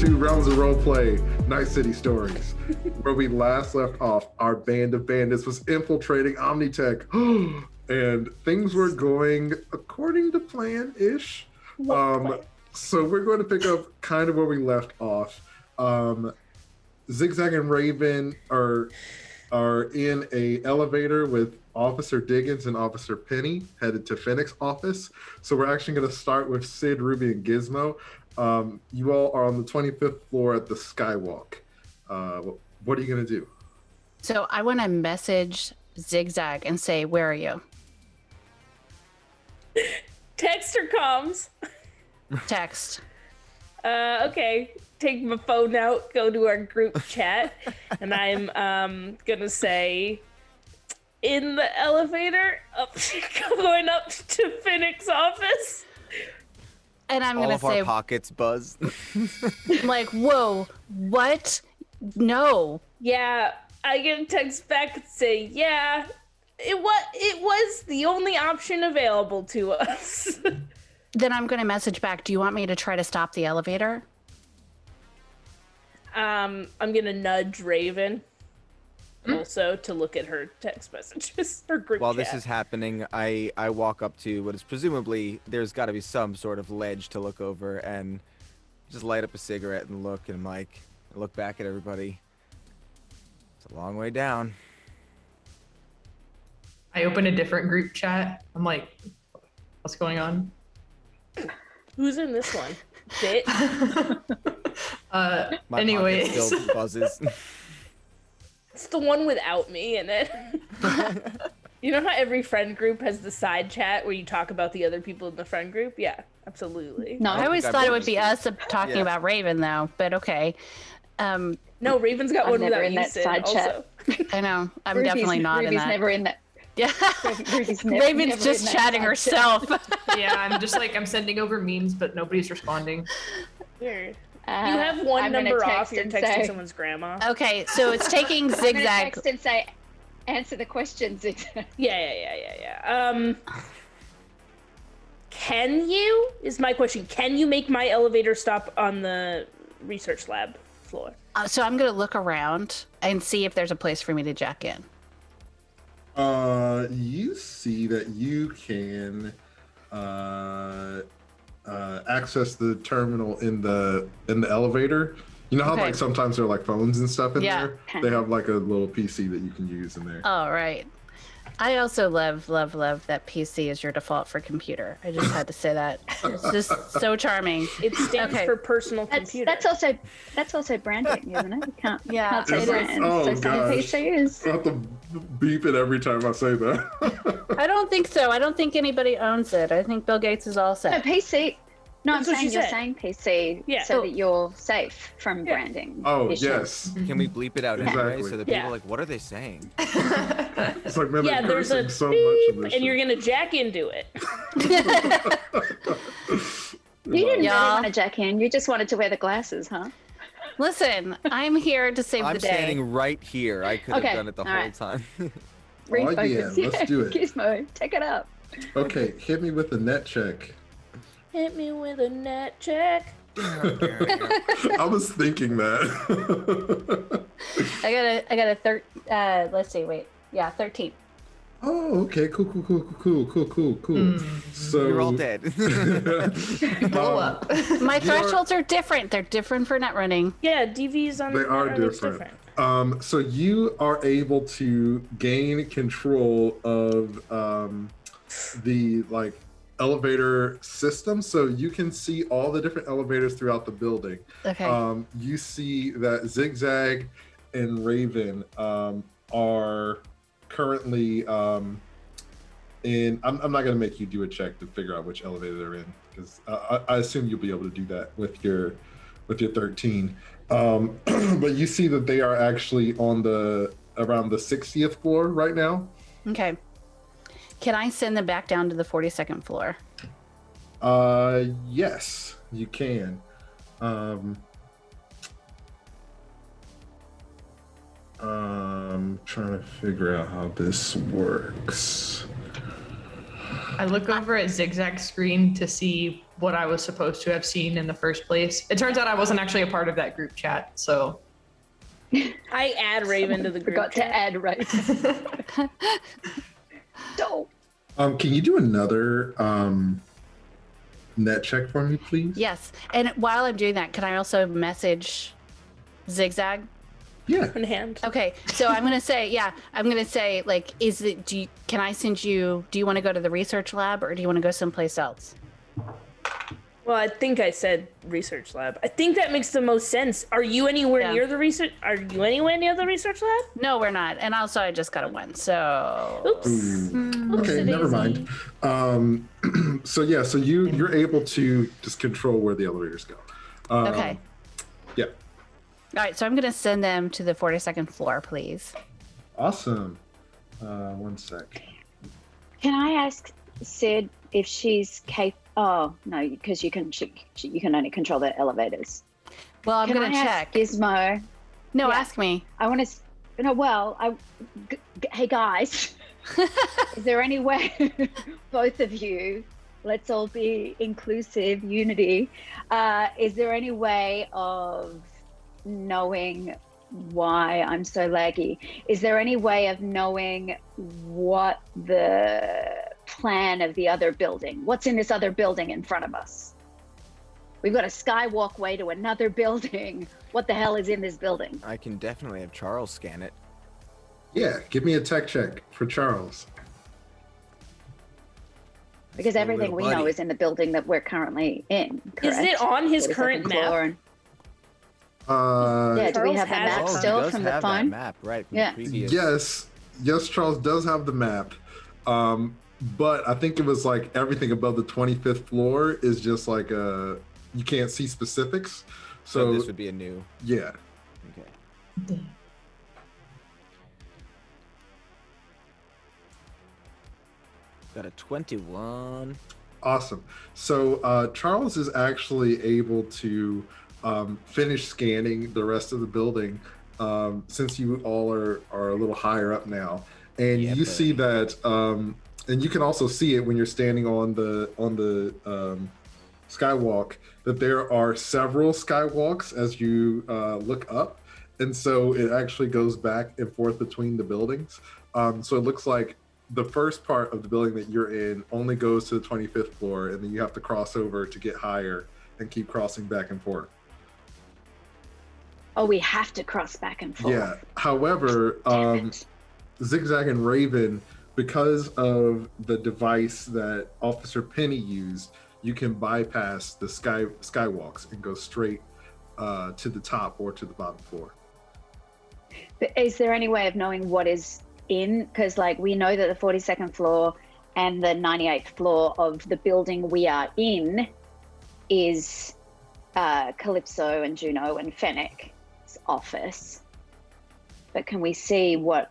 to Rounds of Roleplay, Night City Stories. Where we last left off, our band of bandits was infiltrating Omnitech, and things were going according to plan-ish. So we're going to pick up kind of where we left off. Zig Zag and Ravenne are in a elevator with Officer Diggins and Officer Penny headed to Phoenix's office. So we're actually going to start with Sid, Ruby, and Gizmo. You all are on the 25th floor at the Skywalk. What are you going to do? So I want to message Zig Zag and say, where are you? Text or comms? Text. Okay. Take my phone out, go to our group chat, and I'm gonna say, in the elevator, going up to Phoenix's office. And I'm gonna say, all of our pockets buzz. like, whoa, what? No. Yeah, I get a text back and say, yeah, it was the only option available to us. Then I'm gonna message back, do you want me to try to stop the elevator? I'm gonna nudge Ravenne also to look at her text messages, her group While chat. this is happening, I walk up to what is presumably, there's got to be some sort of ledge to look over, and just light up a cigarette and look, and I look back at everybody. It's a long way down. I open a different group chat. I'm like, what's going on? Who's in this one? Bit? My Anyways. pocket still buzzes. It's the one without me in it. You know how every friend group has the side chat where you talk about the other people in the friend group? Yeah, absolutely. No, I always think thought I've it would be us talking about Ravenne, though, but okay. No, Raven's got one never without in you, that Sid, side also. chat. I know. I'm definitely not in Ruby's that. never in that. Yeah. Ruby's never Raven's just in that chatting side herself. Yeah, I'm just like, I'm sending over memes, but nobody's responding. Weird. chat. You have one I'm gonna number text off, you're and texting say- someone's grandma. Okay, so it's taking I'm Zig gonna Zag. text and say, answer the question, Zig Zag. Yeah. Can you, is my question, can you make my elevator stop on the research lab floor? So I'm going to look around and see if there's a place for me to jack in. You see that you can access the terminal in the elevator. You know how like sometimes there are like phones and stuff in there? They have like a little PC that you can use in there. All right. I also love that PC is your default for computer. I just had to say that. It's just so charming. It stands for personal computer. That's also branding, isn't it? You can't say Is it? brand. Oh, so gosh. PC is. I have to beep it every time I say that. I don't think so. I don't think anybody owns it. I think Bill Gates is all No, set. PC. No, That's I'm what she saying you're said. saying PC so that you're safe from branding. Oh, issues. yes. Can we bleep it out anyway Exactly. so that people are like, what are they saying? It's like, man, Yeah, they're there's a cursing so beep, much in this and you're shit. gonna jack into it. You didn't really Y'all. want to jack in. You just wanted to wear the glasses, huh? Listen, I'm here to save I'm the day. standing right here. I could have Okay, done it the all whole right. time. Refocus. yeah, let's do it. Gizmo, take it up. Okay, hit me with the net check. Hit me with a net check. I was thinking that. I got a let's see, wait. Yeah, 13. Oh, okay, cool. So You're all dead. Blow up. My thresholds are different. They're different for net running. Yeah, DVs on They the are net runner's different. So you are able to gain control of the like elevator system, so you can see all the different elevators throughout the building. Okay. You see that Zig Zag and Ravenne are currently in. I'm not going to make you do a check to figure out which elevator they're in, because I assume you'll be able to do that with your 13. But you see that they are actually on around the 60th floor right now. Okay. Can I send them back down to the 42nd floor? Yes, you can. Trying to figure out how this works. I look over at Zig Zag's screen to see what I was supposed to have seen in the first place. It turns out I wasn't actually a part of that group chat, so. I add Ravenne to the group Forgot chat. to add Ravenne. Dope. Can you do another net check for me, please? Yes. And while I'm doing that, can I also message Zig Zag? Yeah. In hand. Okay, so I'm gonna say, like, can I send you? Do you want to go to the research lab or do you want to go someplace else? Well, I think I said research lab. I think that makes the most sense. Are you anywhere near the research? Are you anywhere near the research lab? No, we're not. And also, I just got a 1, so. Oops. Okay, never mind. So you're able to just control where the elevators go. Okay. Yeah. All right, so I'm gonna send them to the 42nd floor, please. Awesome. 1 sec. Can I ask Sid if she's capable? Oh no, because you can only control the elevators. Well, I'm gonna check. Gizmo. No, Yeah. ask me. I want to. No, well, hey guys, is there any way, both of you, let's all be inclusive, unity. Is there any way of knowing why I'm so laggy? Is there any way of knowing what the plan of the other building, what's in this other building in front of us? We've got a skywalkway to another building. What the hell is in this building? I can definitely have Charles scan it. Yeah, give me a tech check for Charles. Because That's a everything little we know buddy. is in the building that we're currently in. Is Correct? it on his 42nd current map? floor and- Yeah, do we Charles have the has map it. Charles still does from the have that phone? map, right? From Yeah. the previous. yes, Charles does have the map. But I think it was like everything above the 25th floor is just like you can't see specifics. So So this would be a new. yeah. Okay. Got a 21. Awesome. So Charles is actually able to finish scanning the rest of the building since you all are a little higher up now, and Yeah, you but- see that, and you can also see it when you're standing on the skywalk, that there are several skywalks as you look up, and so it actually goes back and forth between the buildings. So it looks like the first part of the building that you're in only goes to the 25th floor, and then you have to cross over to get higher and keep crossing back and forth. Oh, we have to cross back and forth. Yeah. However, Damn it. Zig Zag and Ravenne, because of the device that Officer Penny used, you can bypass the skywalks and go straight to the top or to the bottom floor. But is there any way of knowing what is in? Because like we know that the 42nd floor and the 98th floor of the building we are in is Calypso and Juno and Fennec's office. But can we see what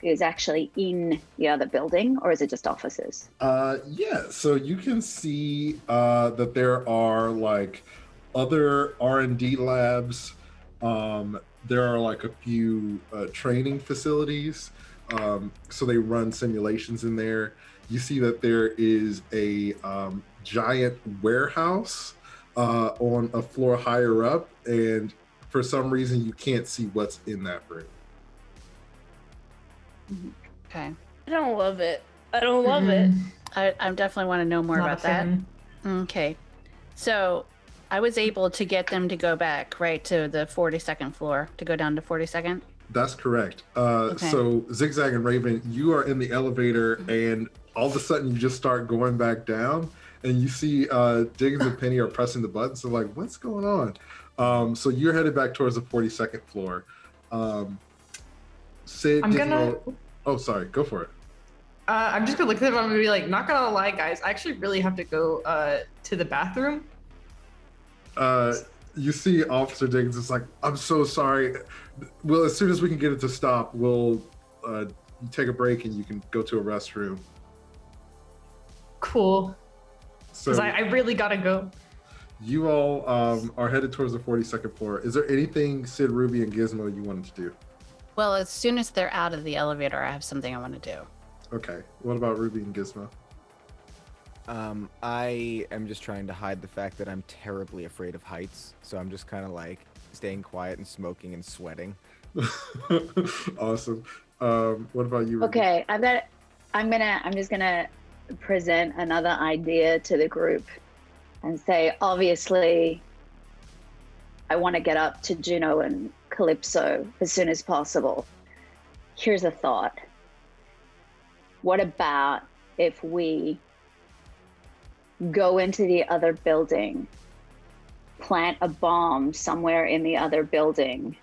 is actually in the other building, or is it just offices? Yeah, so you can see that there are like other R&D labs. There are like a few training facilities. So they run simulations in there. You see that there is a giant warehouse on a floor higher up, and for some reason you can't see what's in that room. Okay. I don't love it. I don't love it. I definitely want to know more Not a about that. fan. Okay. So I was able to get them to go back, right, to the 42nd floor, to go down to 42nd. That's correct. Okay. So Zig Zag and Ravenne, you are in the elevator, and all of a sudden you just start going back down, and you see Diggs and Penny are pressing the buttons. So like, what's going on? So you're headed back towards the 42nd floor. Sid, I'm gonna. oh, sorry, go for it. I'm just gonna look at them. I'm gonna be like, not gonna lie, guys. I actually really have to go to the bathroom. You see Officer Diggs is like, I'm so sorry. Well, as soon as we can get it to stop, we'll take a break and you can go to a restroom. Cool. So Because I really gotta go. you all are headed towards the 42nd floor. Is there anything Sid, Ruby, and Gizmo you wanted to do? Well, as soon as they're out of the elevator, I have something I want to do. Okay. What about Ruby and Gizmo? I am just trying to hide the fact that I'm terribly afraid of heights, so I'm just kind of like staying quiet and smoking and sweating. Awesome. What about you? Ruby? Okay, I'm just gonna present another idea to the group and say, obviously, I want to get up to Juno and Calypso as soon as possible. Here's a thought. What about if we go into the other building, plant a bomb somewhere in the other building,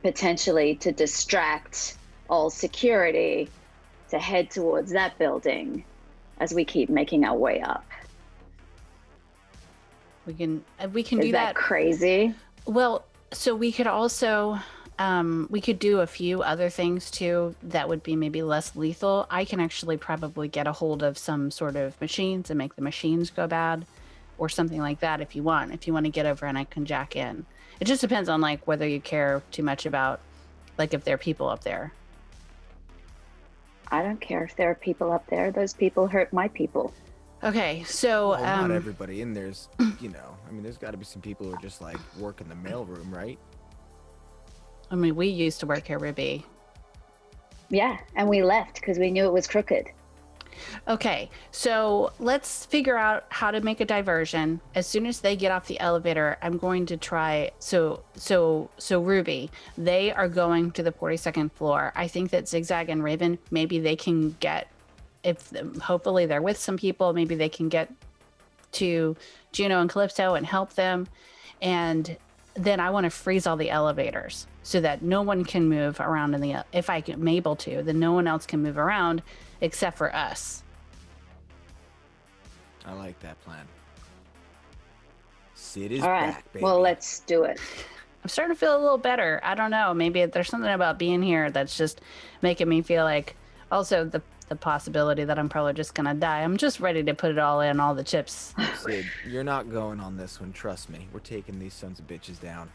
potentially to distract all security to head towards that building as we keep making our way up? We can Is do that that. crazy? Well, so we could also we could do a few other things too that would be maybe less lethal. I can actually probably get a hold of some sort of machines and make the machines go bad or something like that if you want. If you want to get over and I can jack in. It just depends on like whether you care too much about like if there are people up there. I don't care if there are people up there. Those people hurt my people. Okay, so Well, not everybody in there's, you know, I mean, there's got to be some people who are just like work in the mailroom, right? I mean, we used to work here, Ruby. Yeah, and we left because we knew it was crooked. Okay, so let's figure out how to make a diversion. As soon as they get off the elevator, I'm going to try. So Ruby, they are going to the 42nd floor. I think that Zig Zag and Ravenne, maybe they can get, if hopefully they're with some people, maybe they can get to Juno and Calypso and help them. And then I want to freeze all the elevators so that no one can move around in the, if I'm able to, then no one else can move around except for us. I like that plan. Sid is All right, back, baby. well, let's do it. I'm starting to feel a little better. I don't know. Maybe there's something about being here that's just making me feel like, also the possibility that I'm probably just gonna die. I'm just ready to put it all in, all the chips. Sid, you're not going on this one. Trust me. We're taking these sons of bitches down.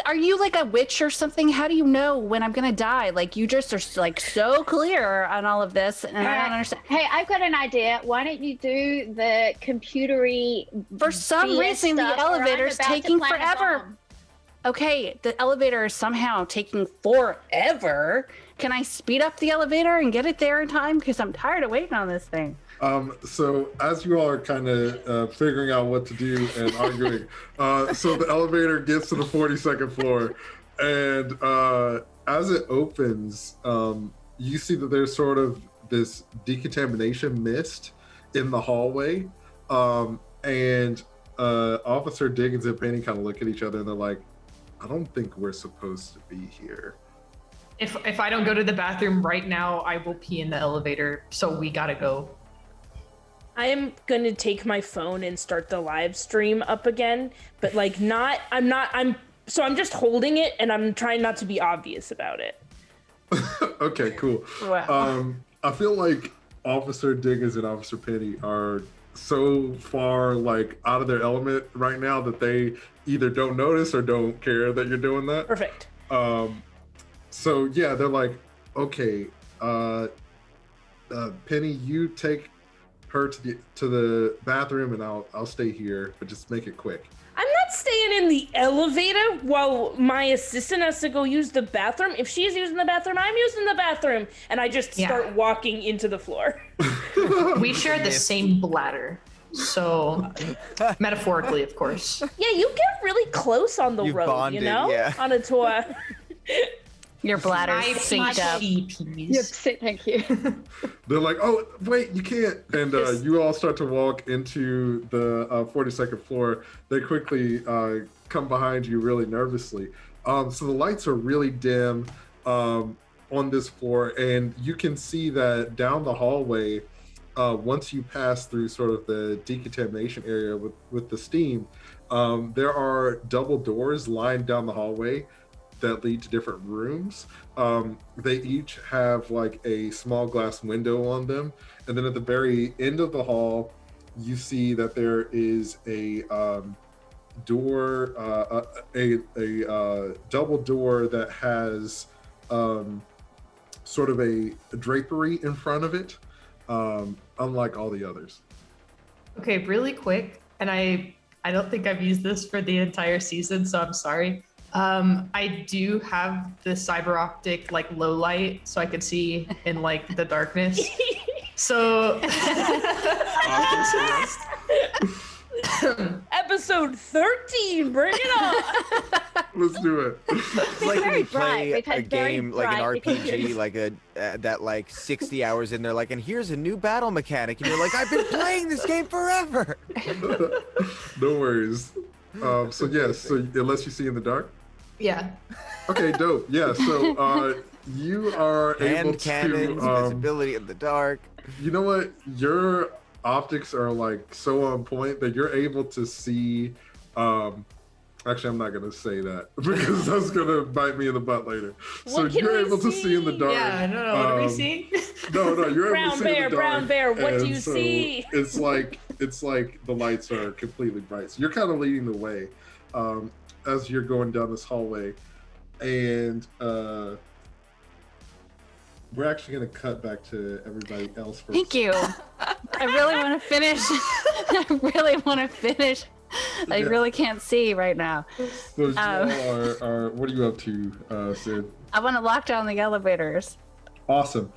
Are you like a witch or something? How do you know when I'm gonna die? Like you just are like so clear on all of this, and I don't understand. Hey, I've got an idea. Why don't you do the computery? For some BS reason, the stuff, or I'm elevator's about to taking plant a forever. bomb? Okay, the elevator is somehow taking forever. Can I speed up the elevator and get it there in time? Because I'm tired of waiting on this thing. So as you all are kind of figuring out what to do and arguing, so the elevator gets to the 42nd floor, and as it opens, you see that there's sort of this decontamination mist in the hallway, and Officer Diggins and Penny kind of look at each other and they're like, I don't think we're supposed to be here. If I don't go to the bathroom right now, I will pee in the elevator. So we gotta go. I am gonna take my phone and start the live stream up again, but like I'm just holding it and I'm trying not to be obvious about it. Okay, cool. Wow. I feel like Officer Diggins and Officer Penny are so far like out of their element right now that they either don't notice or don't care that you're doing that. Perfect. So yeah, they're like, okay, Penny, you take her to the bathroom and I'll stay here, but just make it quick. I'm not staying in the elevator while my assistant has to go use the bathroom. If she's using the bathroom, I'm using the bathroom. And I just start walking into the floor. We share the same bladder. So, metaphorically, of course. Yeah, you get really close on the You've road, bonded, you know? yeah. On a tour. Your bladder's I synced up. Yep, thank you. They're like, oh, wait, you can't. And Yes. you all start to walk into the 42nd floor. They quickly come behind you really nervously. So the lights are really dim on this floor. And you can see that down the hallway, once you pass through sort of the decontamination area with the steam, there are double doors lined down the hallway that lead to different rooms. They each have like a small glass window on them. And then at the very end of the hall, you see that there is a door, a double door that has sort of a drapery in front of it. unlike all the others. Okay, really quick, and I don't think I've used this for the entire season, so I'm sorry. I do have the cyber optic like low light, so I could see in like the darkness. So Episode 13, bring it on. Let's do it. It's like when very you play bright. We've a had very game like an bright RPG, images. like that like 60 hours in there, like, and here's a new battle mechanic, and you're like, I've been playing this game forever. No worries. So yes, so it lets you see in the dark. yeah. Okay, dope. Yeah, so you are able Hand cannons, to. visibility in the dark. You know what? Your optics are like so on point that you're able to see. Actually, I'm not gonna say that because that's gonna bite me in the butt later. So What can you're we able to see in the see? dark. Yeah, I don't know. What are we seeing? No, you're able to Brown see bear, in the dark. brown bear, what do and you so see? It's like the lights are completely bright. So you're kind of leading the way as you're going down this hallway, and we're actually going to cut back to everybody else first. Thank you. I really want to finish. I really want to finish. I Yeah. really can't see right now. So you all are, what are you up to, Sid? I want to lock down the elevators. Awesome.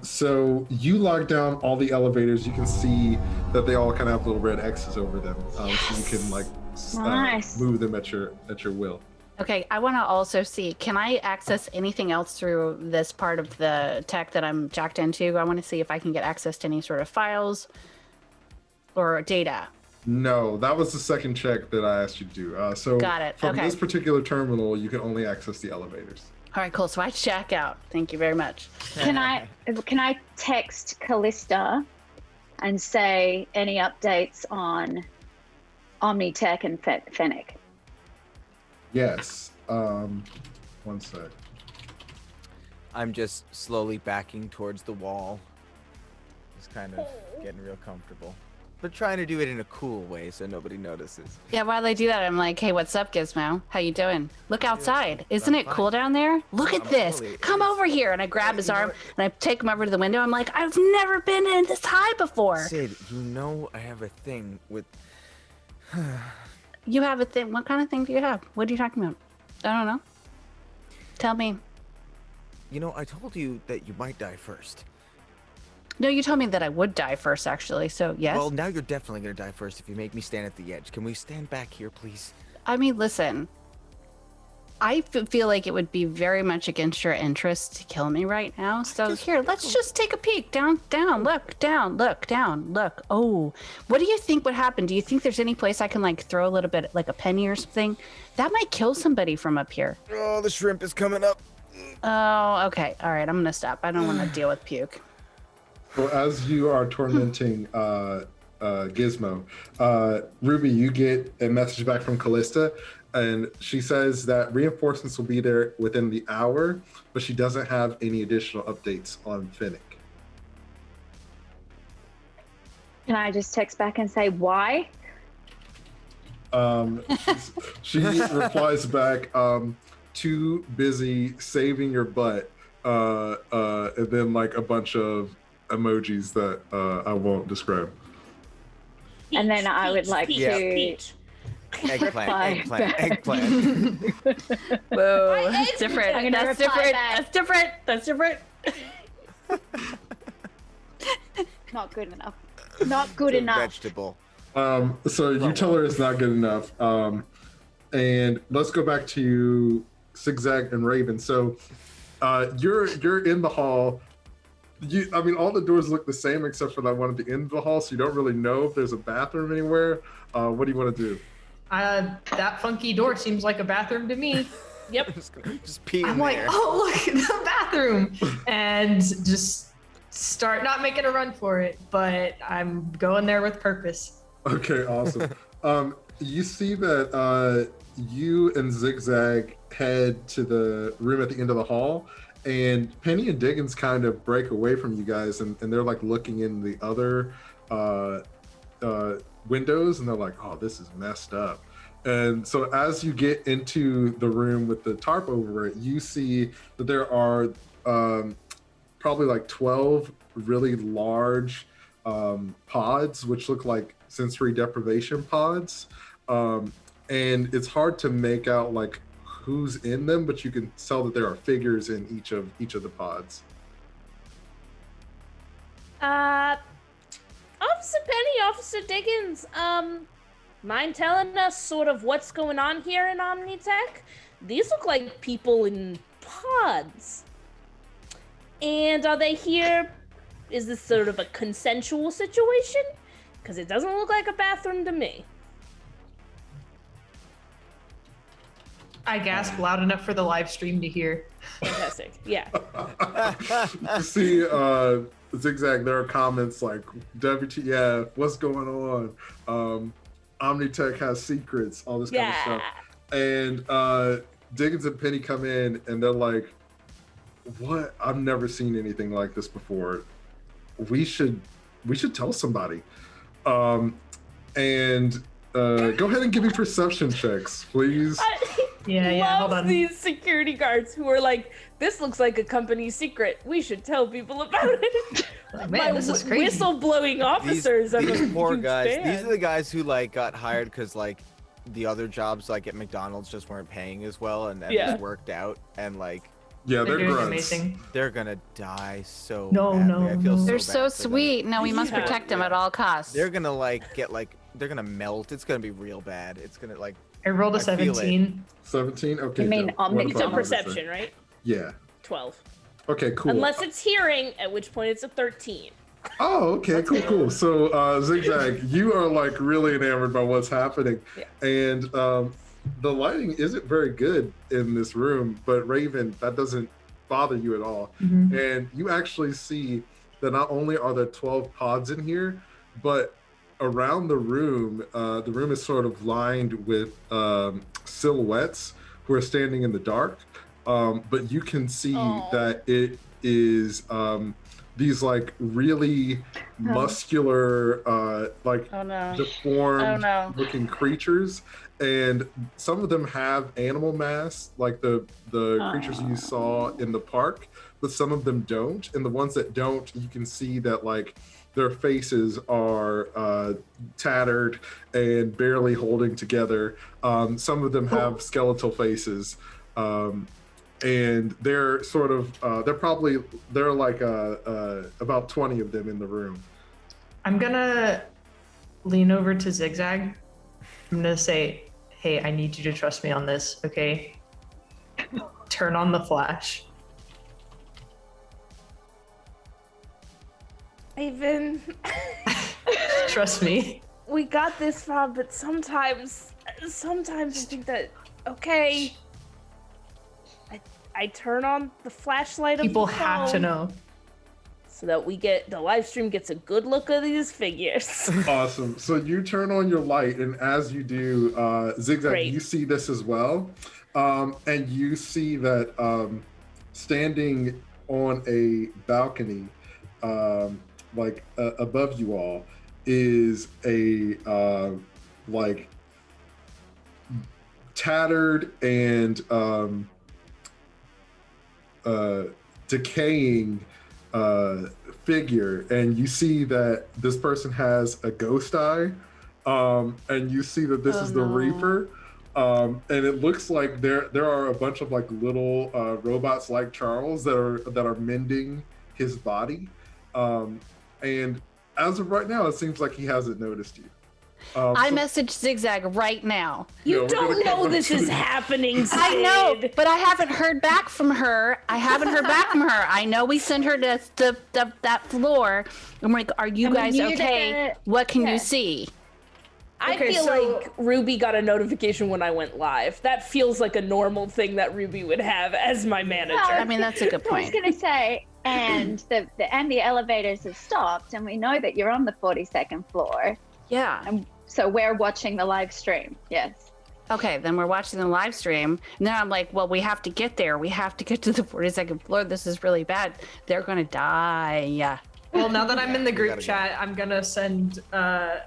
So you lock down all the elevators. You can see that they all kind of have little red X's over them, so you can like Nice. move them at your will. Okay, I want to also see, can I access anything else through this part of the tech that I'm jacked into? I want to see if I can get access to any sort of files or data. No, that was the second check that I asked you to do. So Got it, from okay. this particular terminal, you can only access the elevators. All right, cool. So I check out. Thank you very much. Can I text Callista and say any updates on Omnitech and Fennec? Yes. One sec. I'm just slowly backing towards the wall. Just kind of getting real comfortable. But trying to do it in a cool way so nobody notices. Yeah, while they do that, I'm like, hey, what's up, Gizmo? How you doing? Look outside. Isn't I'm it cool down there? Look at I'm this. totally- Come over here. And I grab his you know arm what? and I take him over to the window. I'm like, I've never been in this high before. Sid, you know I have a thing with... You have a thing. What kind of thing do you have? What are you talking about? I don't know. Tell me. You know, I told you that you might die first. No, you told me that I would die first, actually. So, yes. Well, now you're definitely going to die first if you make me stand at the edge. Can we stand back here, please? I mean, listen. I feel like it would be very much against your interest to kill me right now. So here, let's just take a peek. Down, look, down, look. Oh, what do you think would happen? Do you think there's any place I can like throw a little bit, like a penny or something? That might kill somebody from up here. Oh, the shrimp is coming up. Oh, okay. All right, I'm gonna stop. I don't want to deal with puke. Well, as you are tormenting Gizmo, Ruby, you get a message back from Callista, and she says that reinforcements will be there within the hour, but she doesn't have any additional updates on Fennec. Can I just text back and say why? She replies back, too busy saving your butt, and then like a bunch of emojis that I won't describe. And then I would like Yeah. to Peach. reply Eggplant. Whoa, My that's eggs different. I'm gonna That's reply different. back. That's different. Not good enough. Not good enough. Vegetable. So you tell her it's not good enough. And let's go back to Zig Zag and Ravenne. So you're in the hall. I mean, all the doors look the same except for that one at the end of the hall, so you don't really know if there's a bathroom anywhere. What do you want to do? That funky door seems like a bathroom to me. Yep. Just pee in I'm like, there. oh, look, the bathroom. And just start not making a run for it, but I'm going there with purpose. Okay, awesome. You see that you and Zig Zag head to the room at the end of the hall, and Penny and Diggins kind of break away from you guys, and they're like looking in the other windows, and they're like, oh, this is messed up. And so as you get into the room with the tarp over it, you see that there are probably like 12 really large pods, which look like sensory deprivation pods. And it's hard to make out like who's in them, but you can tell that there are figures in each of the pods. Officer Penny, Officer Dickens, mind telling us sort of what's going on here in Omnitech? These look like people in pods. And are they here? Is this sort of a consensual situation? Because it doesn't look like a bathroom to me. I gasp loud enough for the live stream to hear. Fantastic. Yeah. You see, Zig Zag, there are comments like, WTF, what's going on? Omnitech has secrets, all this kind of stuff. And Dickens and Penny come in and they're like, what? I've never seen anything like this before. We should tell somebody. And go ahead and give me perception checks, please. Yeah, hold on. These security guards who are like, this looks like a company secret. We should tell people about it. Like, man, this is crazy. Whistleblowing officers. These poor guys. These are the guys who like got hired because like the other jobs like at McDonald's just weren't paying as well, and then just worked out, and like yeah, they're doing grunts. amazing. They're gonna die so No, badly. no, I feel no. so They're bad so for them. sweet. No, we must protect them at all costs. They're gonna like get like they're gonna melt. It's gonna be real bad. It's gonna like I rolled a I feel it. 17. 17? Okay. You mean Joe, what Omnitech? It's a about perception, Larissa? right? Yeah. 12. Okay, cool. Unless it's hearing, at which point it's a 13. Oh, okay, cool. So, Zig Zag, you are like really enamored by what's happening. Yeah. And the lighting isn't very good in this room, but Raven, that doesn't bother you at all. Mhm. And you actually see that not only are there 12 pods in here, but around the room is sort of lined with silhouettes who are standing in the dark. But you can see that it is these like really muscular, like deformed looking creatures. And some of them have animal masks, like the creatures you saw in the park, but some of them don't. And the ones that don't, you can see that like their faces are tattered and barely holding together. Some of them have skeletal faces. And they're sort of, they're like about 20 of them in the room. I'm gonna lean over to Zig Zag. I'm gonna say, hey, I need you to trust me on this, okay? Turn on the flash. Raven, Trust me. we got this far, but sometimes I think that, okay, I turn on the flashlight of People the have to phone know. so that the live stream gets a good look at these figures. Awesome. So you turn on your light, and as you do, Zig Zag, Great. you see this as well. And you see that standing on a balcony, like above you all, is a like tattered and decaying figure, and you see that this person has a ghost eye, and you see that this is the Reaper, and it looks like there are a bunch of like little robots like Charles that are mending his body, and as of right now, it seems like he hasn't noticed you. I messaged Zig Zag right now. You we're don't gonna know come this to is the- happening, Sid. I know, but I haven't heard back from her. I know we sent her to that floor. I'm like, are you guys you okay? did- What can yeah. you see? I Okay, feel so- like Ruby got a notification when I went live. That feels like a normal thing that Ruby would have as my manager. I mean, that's a good I was point. going to say, and the elevators have stopped, and we know that you're on the 42nd floor. Yeah. And so we're watching the live stream. Yes. Okay, then we're watching the live stream. And then I'm like, well, we have to get there. We have to get to the 42nd floor. This is really bad. They're going to die. Yeah. Well, now that I'm in the group gotta go. chat, I'm gonna send a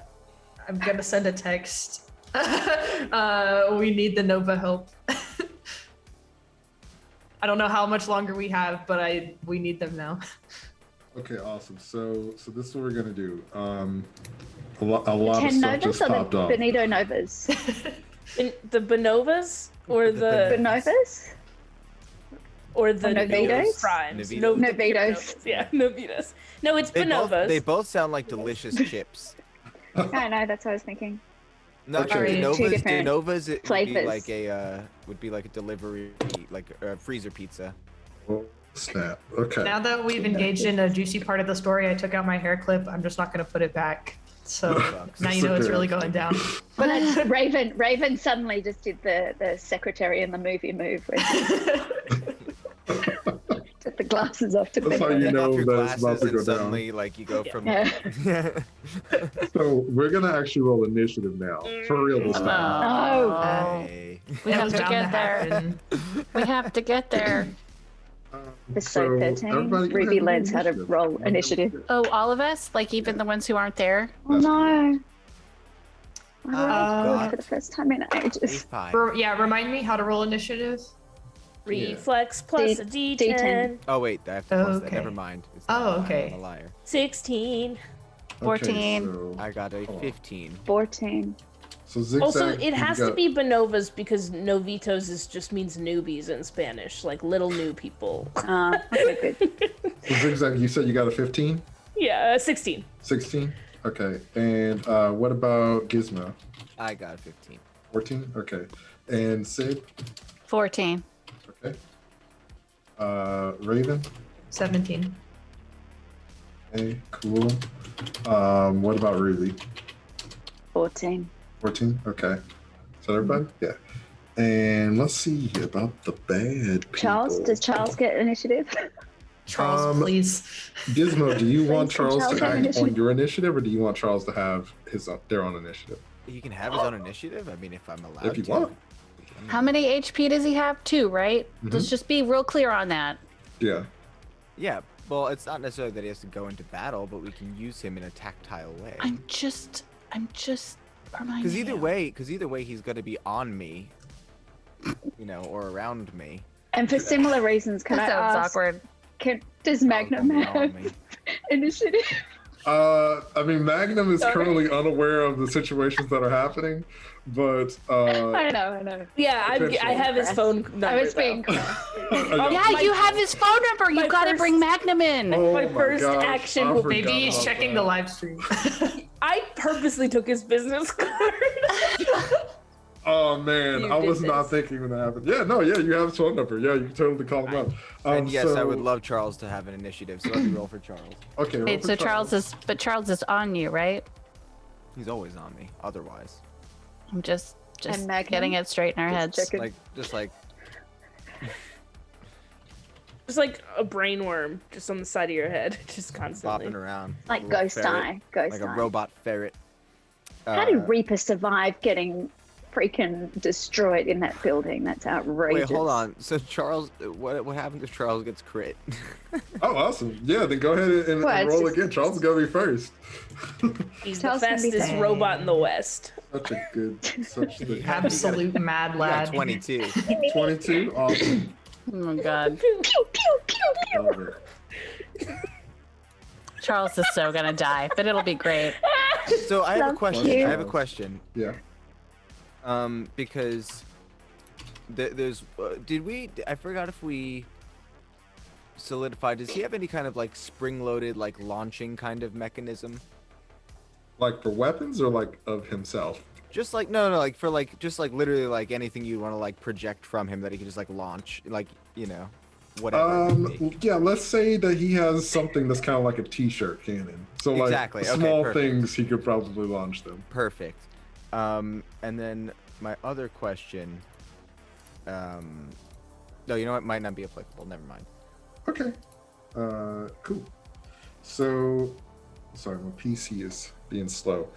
text. We need the Nova help. I don't know how much longer we have, but we need them now. Okay, awesome. So this is what we're gonna do. A lot of 10 stuff Novas just or the popped off. Benito Novas? The Bonovas or the Bonovas? or the Novitos? Primes? Novitos. Novitos. Yeah, Novitos. No, it's Bonovas. They both sound like delicious chips. I know, that's what I was thinking. No, Okay. actually, Two Novas. different Novas. It flavors. would be like a delivery, like a freezer pizza. Oh, snap. Okay. Now that we've engaged in a juicy part of the story, I took out my hair clip. I'm just not going to put it back. So now you know it's really going down. But that's Raven suddenly just did the secretary in the movie move where she took the glasses off to That's how put you on. know Off your that it's about glasses to go and down. suddenly, like, you go from. Yeah. So we're gonna actually roll initiative now, for real this time. Oh, Hey. We have to Bound get there. happen. We have to get there. Episode 13, everybody go Ruby ahead and learns how to initiative. roll initiative. Oh, all of us? Like even the ones who aren't there? Oh no. I I've rolled got for the first time in ages. A5. Yeah, remind me how to roll initiative. Reflex plus a D10. D10. Oh wait, I have to plus that. Okay. Never mind. It's Oh, not a lie, okay. I'm a liar. 16. 14. Okay, I got a 15. 14. so Zig Also, Zag, it has you to got- be Bonovas because Novitos just means newbies in Spanish, like little new people. Okay, good. So Zig Zag, you said you got a 15? Yeah, 16. 16? Okay. And what about Gizmo? I got a 15. 14? Okay. And Sid? 14. Okay. Raven? 17. Okay, cool. What about Ruby? 14. 14? Okay. Is that everybody? Yeah. And let's see about the bad people. Charles? Does Charles get initiative? Charles, please. Gizmo, do you want Please, can Charles Charles to have act on initiative? your initiative, or do you want Charles to have their own initiative? He can have his own initiative. I mean, if I'm allowed If you to. want. How many HP does he have? 2, right? Mhm. Let's just be real clear on that. Yeah. Yeah. Well, it's not necessarily that he has to go into battle, but we can use him in a tactile way. I'm just reminding Because you. either way, he's going to be on me, or around me. And for similar reasons, can That I sounds ask, awkward. does Magnum Probably on have me. initiative? I mean, Magnum is Sorry. currently unaware of the situations that are happening, but I know. Yeah, I have his phone number. I was though. being Yeah, my- you have his phone number. my You've got to first- bring Magnum in. Oh My my first gosh, action I will- forgot Maybe he's about checking that. the live stream. I purposely took his business card. Oh man, You I did was not this. thinking when that happened. Yeah, you have his phone number. Yeah, you can totally call him up. And yes, I so- would love Charles to have an initiative, so let me roll for Charles. Okay, roll Wait, for so Charles is on you, right? He's always on me. Otherwise, I'm just And Magnum? getting it straight in our Just heads. checking. just like Just like a brain worm just on the side of your head, just constantly. bopping around. Like a little Ghost ferret, Eye. Ghost like a Eye. robot ferret. How did Reaper survive getting freaking destroyed in that building? That's outrageous. Wait, hold on. So Charles, what happens if Charles gets crit? Oh, awesome. Yeah, then go ahead and Well, it's roll just- again. Charles is gonna be first. He's Charles the can be fastest fast. robot in the West. Such a good. Absolute mad Yeah, lad. 22. 22. Awesome. Oh my god. Pew, pew, pew, pew. Love it. Charles is so gonna die, but it'll be great. So I have a Love question. you. I have a question. Yeah. Because there's I forgot if we solidified. Does he have any kind of like spring-loaded like launching kind of mechanism? Like for weapons or like of himself? Just like no, like for like just like literally like anything you want to like project from him that he can just like launch, like whatever. it may be. Yeah, let's say that he has something that's kind of like a t-shirt cannon. So like Exactly, okay, small perfect. things, he could probably launch them. Perfect. And then my other question. No, you know what? Might not be applicable. Never mind. Okay. Cool. So, sorry, my PC is being slow.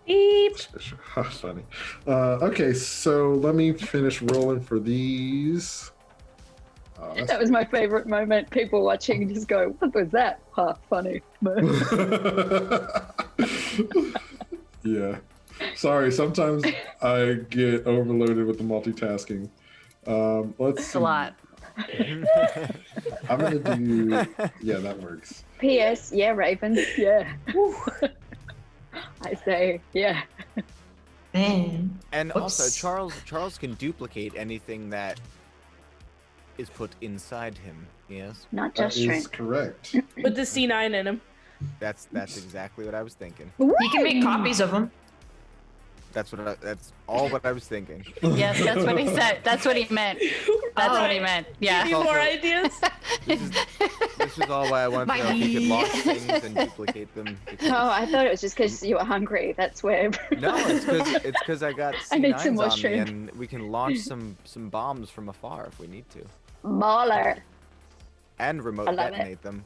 Beep. Funny. Okay, so let me finish rolling for these. That's That was my favorite moment. People watching and just go, "What was that?" Ha, funny. Yeah. Sorry, sometimes I get overloaded with the multitasking. Let's It's see. a lot. I'm gonna do. Yeah, that works. P.S. Yeah, Ravens. Yeah. I say, yeah. Man. And also, Whoops. Charles can duplicate anything that is put inside him. Yes, Not That just is shrimp. correct. Put the C9 in him. that's exactly what I was thinking. He can make copies of them. That's all what I was thinking. Yes, that's what he said. That's what he meant. That's what he meant. Yeah. Any more ideas? This was all why I wanted to know if he could launch things and duplicate them. because- Oh, I thought it was just because you were hungry. That's where. No, it's because I got I need some C9s more on me, shrimp. and we can launch some bombs from afar if we need to, Mauler. and remote I love it. detonate them.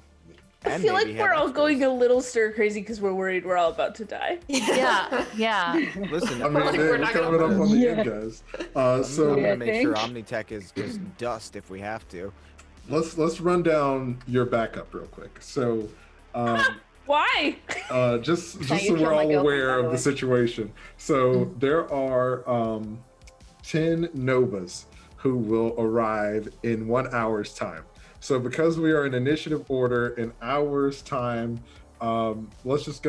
I And feel like maybe we're have all extras. going a little stir crazy because we're worried we're all about to die. Yeah. Yeah. Listen, I mean, Like, hey, we're we're not coming gonna- up on the Yeah. end, guys. I'm So Yeah. gonna make sure think. Omnitech is just dust if we have to. let's run down your backup real quick. So, Why? just you so killed we're my all girlfriend, aware by the of the way. situation. So there are 10 Novas who will arrive in 1 hour's time. So because we are in initiative order in hours time, let's just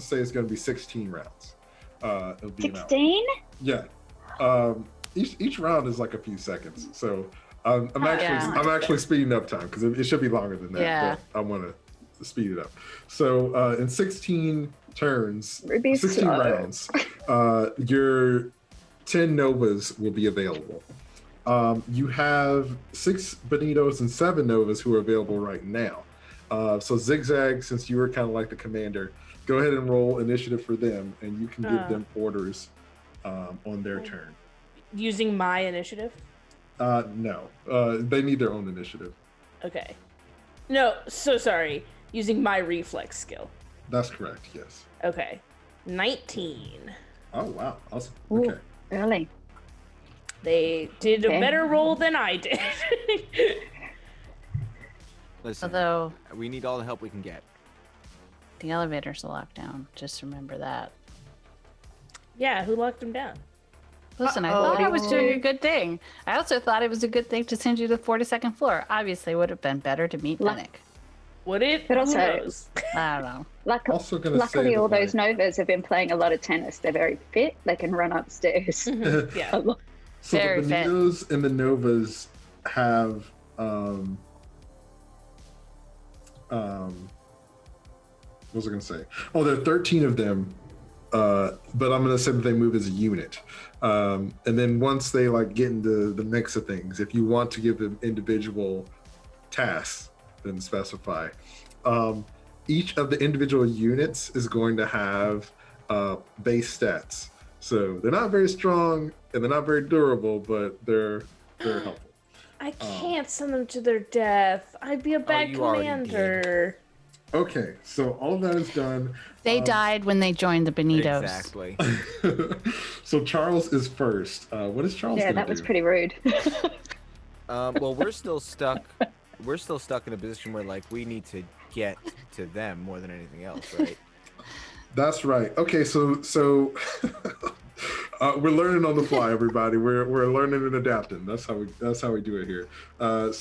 say it's gonna be 16 rounds. It'll be an hour. 16? Yeah. Each round is like a few seconds. So I'm actually speeding up time because it should be longer than that. Yeah. But I want to speed it up. So in 16 turns, Ruby's 16 slow. rounds, your 10 Novas will be available. You have 6 Bonitos and 7 Novas who are available right now. So Zig Zag, since you were kind of like the commander, go ahead and roll initiative for them, and you can give them orders on their turn. Using my initiative? No, they need their own initiative. Okay. No, so sorry. Using my reflex skill. That's correct, yes. Okay. 19. Oh, wow. Awesome. Ooh. Okay. Early. They did a Okay. better roll than I did. Listen, Although we need all the help we can get. the elevator's locked down. Just remember that. Yeah, who locked him down? Listen, I Uh-oh. thought I was doing a good thing. I also thought it was a good thing to send you to the 42nd floor. Obviously, it would have been better to meet Luck. Panic. Would it? But Who also- knows? I don't know. Also gonna Luckily, say all that, those Novas have been playing a lot of tennis. They're very fit. They can run upstairs. Yeah. A lot. So Very the fit. Bonitos and the Novas have what was I gonna say? Oh, there are 13 of them, but I'm gonna say that they move as a unit. And then once they like get into the mix of things, if you want to give them individual tasks, then specify. Each of the individual units is going to have base stats. So they're not very strong and they're not very durable, but they're helpful. I can't send them to their death. I'd be a bad you already commander. Okay, so all of that is done. They died when they joined the Bonitos. Exactly. So Charles is first. What is Charles Yeah, gonna that was do? pretty rude. Well, we're still stuck. We're still stuck in a position where like we need to get to them more than anything else, right? That's right. Okay, so we're learning on the fly, everybody. We're learning and adapting. That's how we do it here. I'll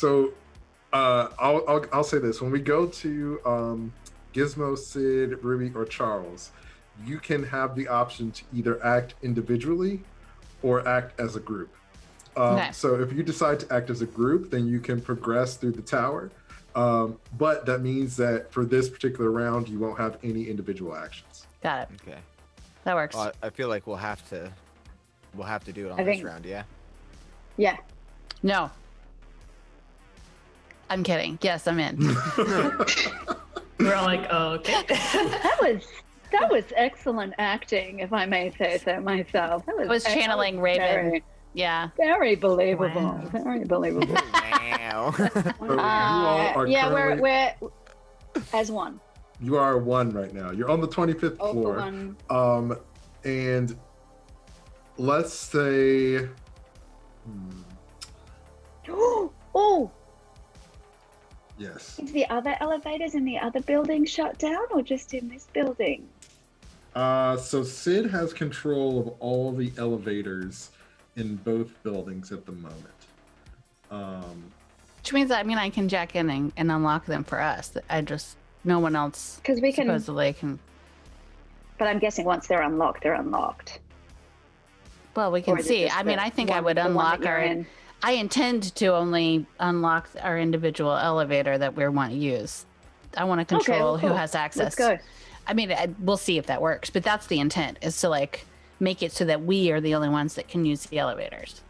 say this: when we go to Gizmo, Sid, Ruby, or Charles, you can have the option to either act individually or act as a group. Okay. So if you decide to act as a group, then you can progress through the tower. But that means that for this particular round, you won't have any individual actions. Got it. Okay. That works. Well, I feel like we'll have to do it on I this think- round, yeah. Yeah. No. I'm kidding. Yes, I'm in. We're all like, oh, okay. That was excellent acting, if I may say so myself. That I was channeling Ravenne. Yeah. Very believable. Wow. Very believable. Wow. So you all are Yeah, currently- we're as one. You are 1 right now. You're on the 25th All for floor. one. And let's say, Oh, yes. is the other elevators in the other building shut down, or just in this building? So Sid has control of all the elevators in both buildings at the moment. Which means that, I can jack in and unlock them for us. No one else 'Cause we can- supposedly can. But I'm guessing once they're unlocked, they're unlocked. Well, we Or can is it see. just I think I the would one unlock that you're our. in? I intend to only unlock our individual elevator that we want to use. I want to control well, who cool. has access. Let's go. We'll see if that works, but that's the intent, is to like make it so that we are the only ones that can use the elevators.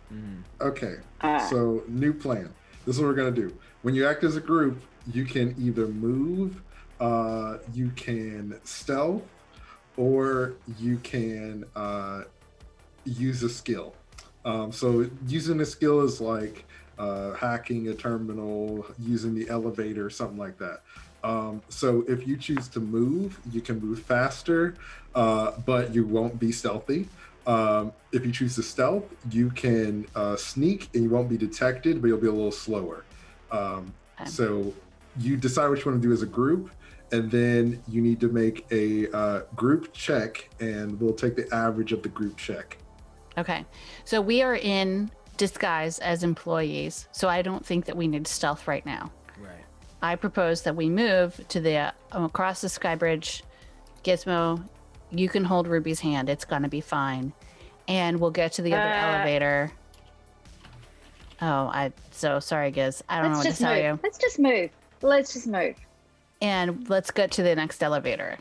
Okay, Ah. so new plan. This is what we're gonna do. When you act as a group, you can either move, you can stealth, or you can use a skill. So using a skill is like hacking a terminal, using the elevator, something like that. So if you choose to move, you can move faster, but you won't be stealthy. If you choose to stealth, you can sneak and you won't be detected, but you'll be a little slower. So you decide what you want to do as a group, and then you need to make a group check, and we'll take the average of the group check. Okay. So we are in disguise as employees, so I don't think that we need stealth right now. Right. I propose that we move to the across the sky bridge. Gizmo, you can hold Ruby's hand. It's gonna be fine, and we'll get to the other elevator. So sorry, Giz. I don't know what to tell you. Let's just move. Let's just move. And let's get to the next elevator.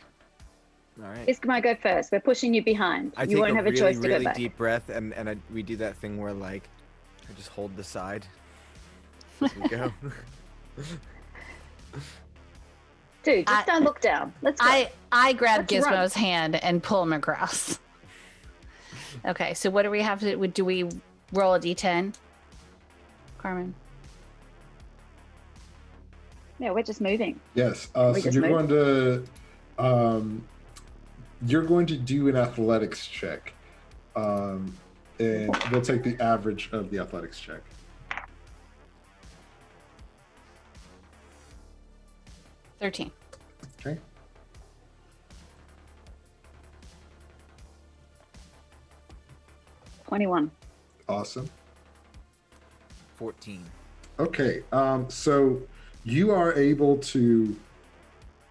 All right. Gizmo, go first. We're pushing you behind. I You take won't a have really, a choice to really go back. deep breath, and we do that thing where like I just hold the side as we go. Dude, just don't look down. Let's go. I grab Let's run. Gizmo's hand and pull him across. Okay, so what do we have to do? We roll a d10? Carmen? Yeah, we're just moving. Yes. We So just you're moved. going to do an athletics check, and we'll take the average of the athletics check. $13. Okay. $21. Awesome. 14. Okay. So you are able to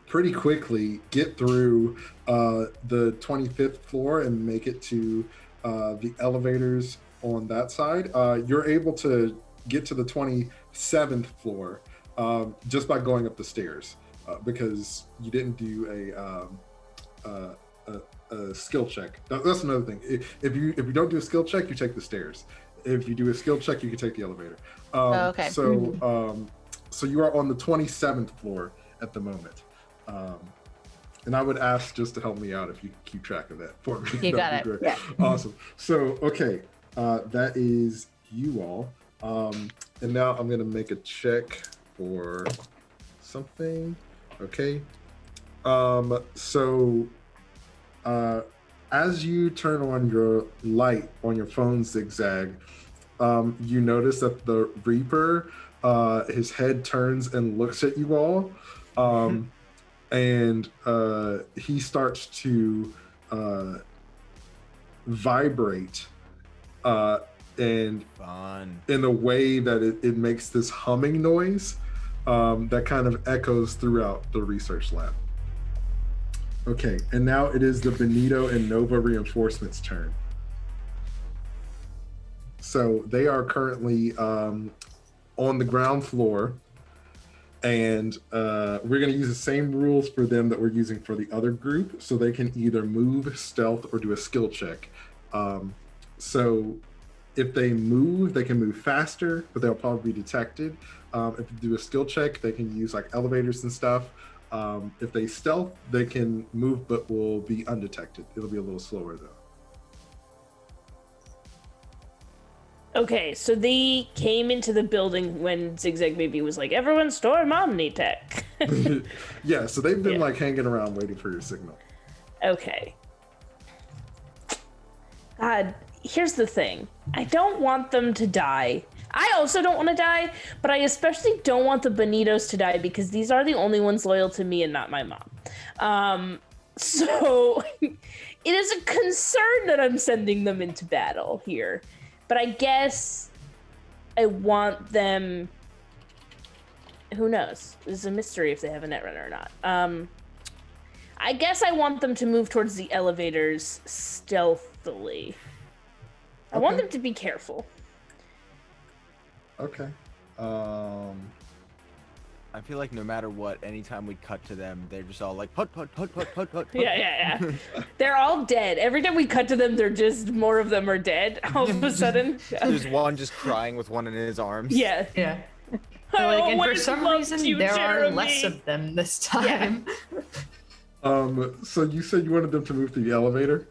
pretty quickly get through the 25th floor and make it to the elevators on that side. You're able to get to the 27th floor just by going up the stairs because you didn't do a skill check. That's another thing. If you don't do a skill check, you take the stairs. If you do a skill check, you can take the elevator. Okay. So you are on the 27th floor at the moment. And I would ask just to help me out if you keep track of that for me. You got That'd be it. great. Yeah. Awesome. So, okay. That is you all. And now I'm going to make a check for something. Okay. So, as you turn on your light on your phone, Zig Zag, you notice that the Reaper, his head turns and looks at you all. And he starts to vibrate and Fun. in a way that it makes this humming noise that kind of echoes throughout the research lab. Okay, and now it is the Benito and Nova reinforcements turn. So they are currently on the ground floor, and we're going to use the same rules for them that we're using for the other group, so they can either move, stealth, or do a skill check. So if they move, they can move faster, but they'll probably be detected. If they do a skill check, they can use like elevators and stuff. If they stealth, they can move but will be undetected. It'll be a little slower though. Okay, so they came into the building when Zig Zag maybe was like, everyone storm Omnitech. Yeah, so they've been Yeah. like hanging around waiting for your signal. Okay. God, here's the thing. I don't want them to die. I also don't want to die, but I especially don't want the Benitos to die because these are the only ones loyal to me and not my mom. So it is a concern that I'm sending them into battle here. But I guess I want them. Who knows? It's a mystery if they have a netrunner or not. I guess I want them to move towards the elevators stealthily. I want them to be careful. Okay. I feel like no matter what, anytime we cut to them, they're just all like, hut. Yeah. They're all dead. Every time we cut to them, they're just, more of them are dead all of a sudden. There's one just crying with one in his arms. Yeah. Yeah. Like, and what for is some love reason, to you, there are Jeremy? less of them this time. So you said you wanted them to move to the elevator?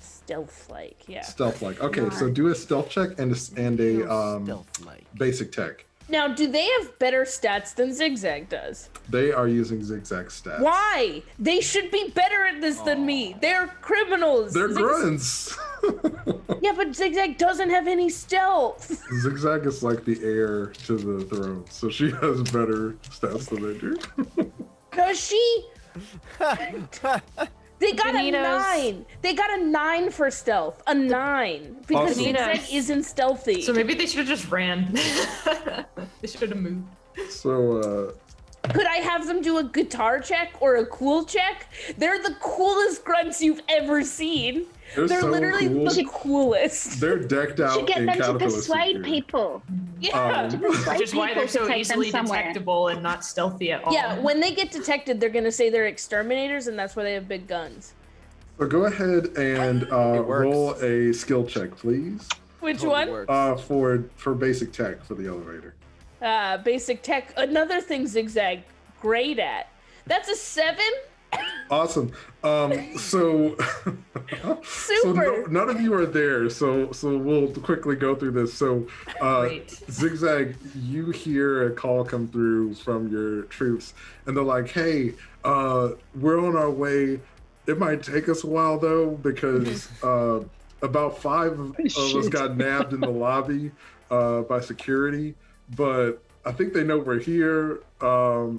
Stealth-like, yeah. Stealth-like. Okay, so do a stealth check and a Stealth-like. basic tech. Now, do they have better stats than Zig Zag does? They are using Zig Zag stats. Why? They should be better at this than me. They're criminals. They're grunts. Yeah, but Zig Zag doesn't have any stealth. Zig Zag is like the heir to the throne, so she has better stats than they do. Does she? They got a Bonitos. 9. They got a 9 for stealth. A 9. Because Awesome. Zig Zag isn't stealthy. So maybe they should have just ran. They should have moved. So, Could I have them do a guitar check or a cool check? They're the coolest grunts you've ever seen. They're so literally cool. the coolest. They're decked out should get in them to caterpillar persuade suit. people. Yeah. Which is why they're people to so take them easily somewhere. detectable and not stealthy at all. Yeah, when they get detected, they're gonna say they're exterminators, and that's why they have big guns. So go ahead and works. roll a skill check, please. Which Totally one? works. For basic tech for the elevator. Basic tech. Another thing Zig Zag great at. That's a 7. Awesome. So Super. none of you are there, so we'll quickly go through this. So Great. Zig Zag, you hear a call come through from your troops, and they're like, "Hey, we're on our way. It might take us a while though, because about 5 of us got nabbed in the lobby by security, but I think they know we're here. But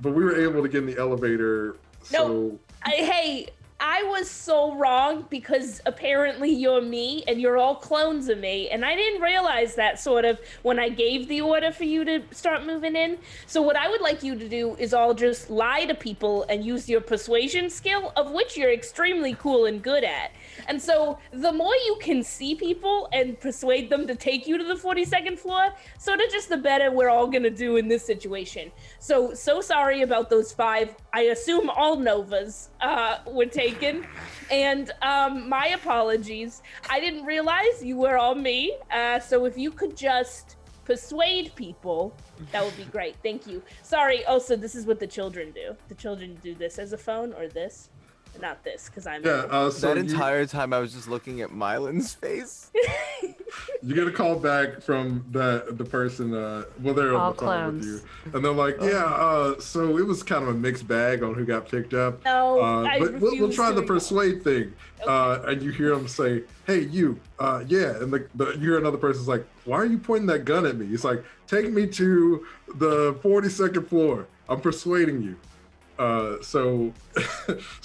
we were able to get in the elevator." So Hey, I was so wrong because apparently you're me and you're all clones of me. And I didn't realize that sort of when I gave the order for you to start moving in. So what I would like you to do is all just lie to people and use your persuasion skill, of which you're extremely cool and good at. And so the more you can see people and persuade them to take you to the 42nd floor, sort of just the better we're all gonna do in this situation. So sorry about those 5, I assume all Novas were taken. And my apologies. I didn't realize you were all me. So if you could just persuade people, that would be great. Thank you. Sorry, also, this is what the children do. The children do this as a phone or this. Not this, because I'm yeah, so That entire time I was just looking at Miellyn's face. you get a call back from the person. Well, they're All on the phone with clones. you, and they're like, "Yeah, so it was kind of a mixed bag on who got picked up. No, I but we'll refuse try to the ignore. persuade thing." And you hear them say, "Hey, you, yeah," and you hear another person's like, "Why are you pointing that gun at me?" It's like, "Take me to the 42nd floor. I'm persuading you." So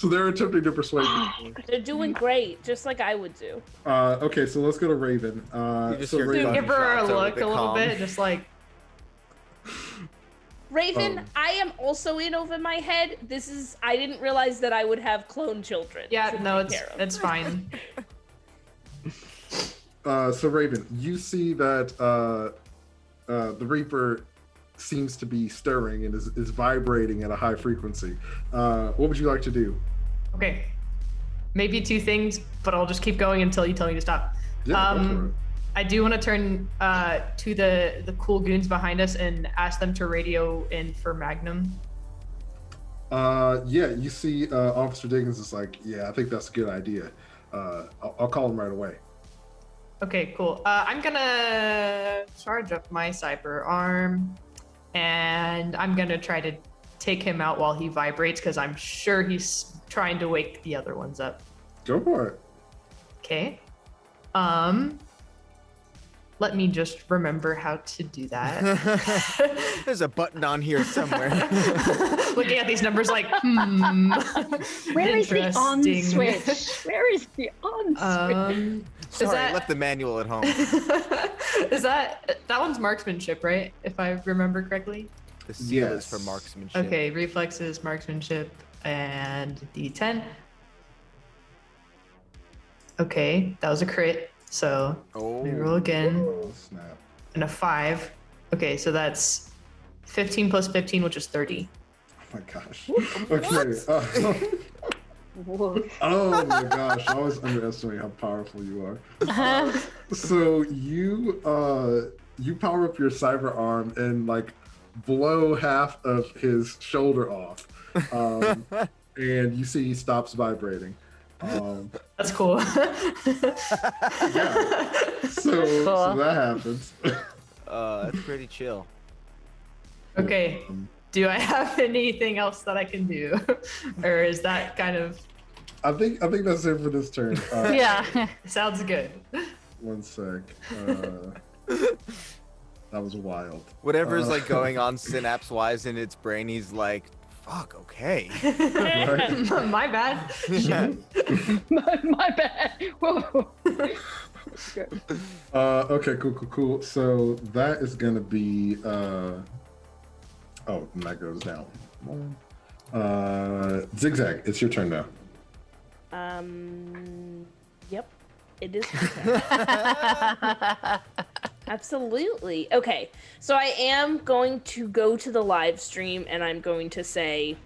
they're attempting to persuade people. They're doing great, just like I would do. Okay, so let's go to Ravenne. You just So hear Ravenne, Give her a Gunshots over look the a little comm. bit, just like, Raven, I am also in over my head. I didn't realize that I would have clone children. yeah, to no, take care of. it's fine. so Ravenne, you see that the Reaper seems to be stirring and is vibrating at a high frequency. What would you like to do? Okay. Maybe 2 things, but I'll just keep going until you tell me to stop. Yeah, go for it. I do want to turn to the cool goons behind us and ask them to radio in for Magnum. Yeah, you see Officer Diggins is like, yeah, I think that's a good idea. I'll call him right away. Okay, cool. I'm gonna charge up my cyber arm, and I'm gonna try to take him out while he vibrates, because I'm sure he's trying to wake the other ones up. Go for it. Okay. Let me just remember how to do that. There's a button on here somewhere. Looking at these numbers like, Where is the on Interesting. switch? Where is the on switch? Sorry, I left the manual at home. Is that one's marksmanship, right? If I remember correctly. The seal is Yes. for marksmanship. Okay, reflexes, marksmanship, and D10. Okay, that was a crit. So let me roll again. Oh, snap. And a 5. Okay, so that's 15 plus 15, which is 30. Oh my gosh. Okay. Whoa. Oh my gosh, I always underestimate how powerful you are. So you power up your cyber arm and like blow half of his shoulder off. And you see he stops vibrating. That's cool. Yeah. So that happens. That's pretty chill. Okay. Do I have anything else that I can do? Or is that kind of... I think that's it for this turn. Yeah. Sounds good. One sec. That was wild. Whatever's like going on synapse-wise in its brain, he's like, fuck, okay. Right? My bad. My bad. Whoa. Okay, cool. So that is gonna be oh, and that goes down. Zig Zag, it's your turn now. Yep, it is. Absolutely. Okay, so I am going to go to the live stream and I'm going to say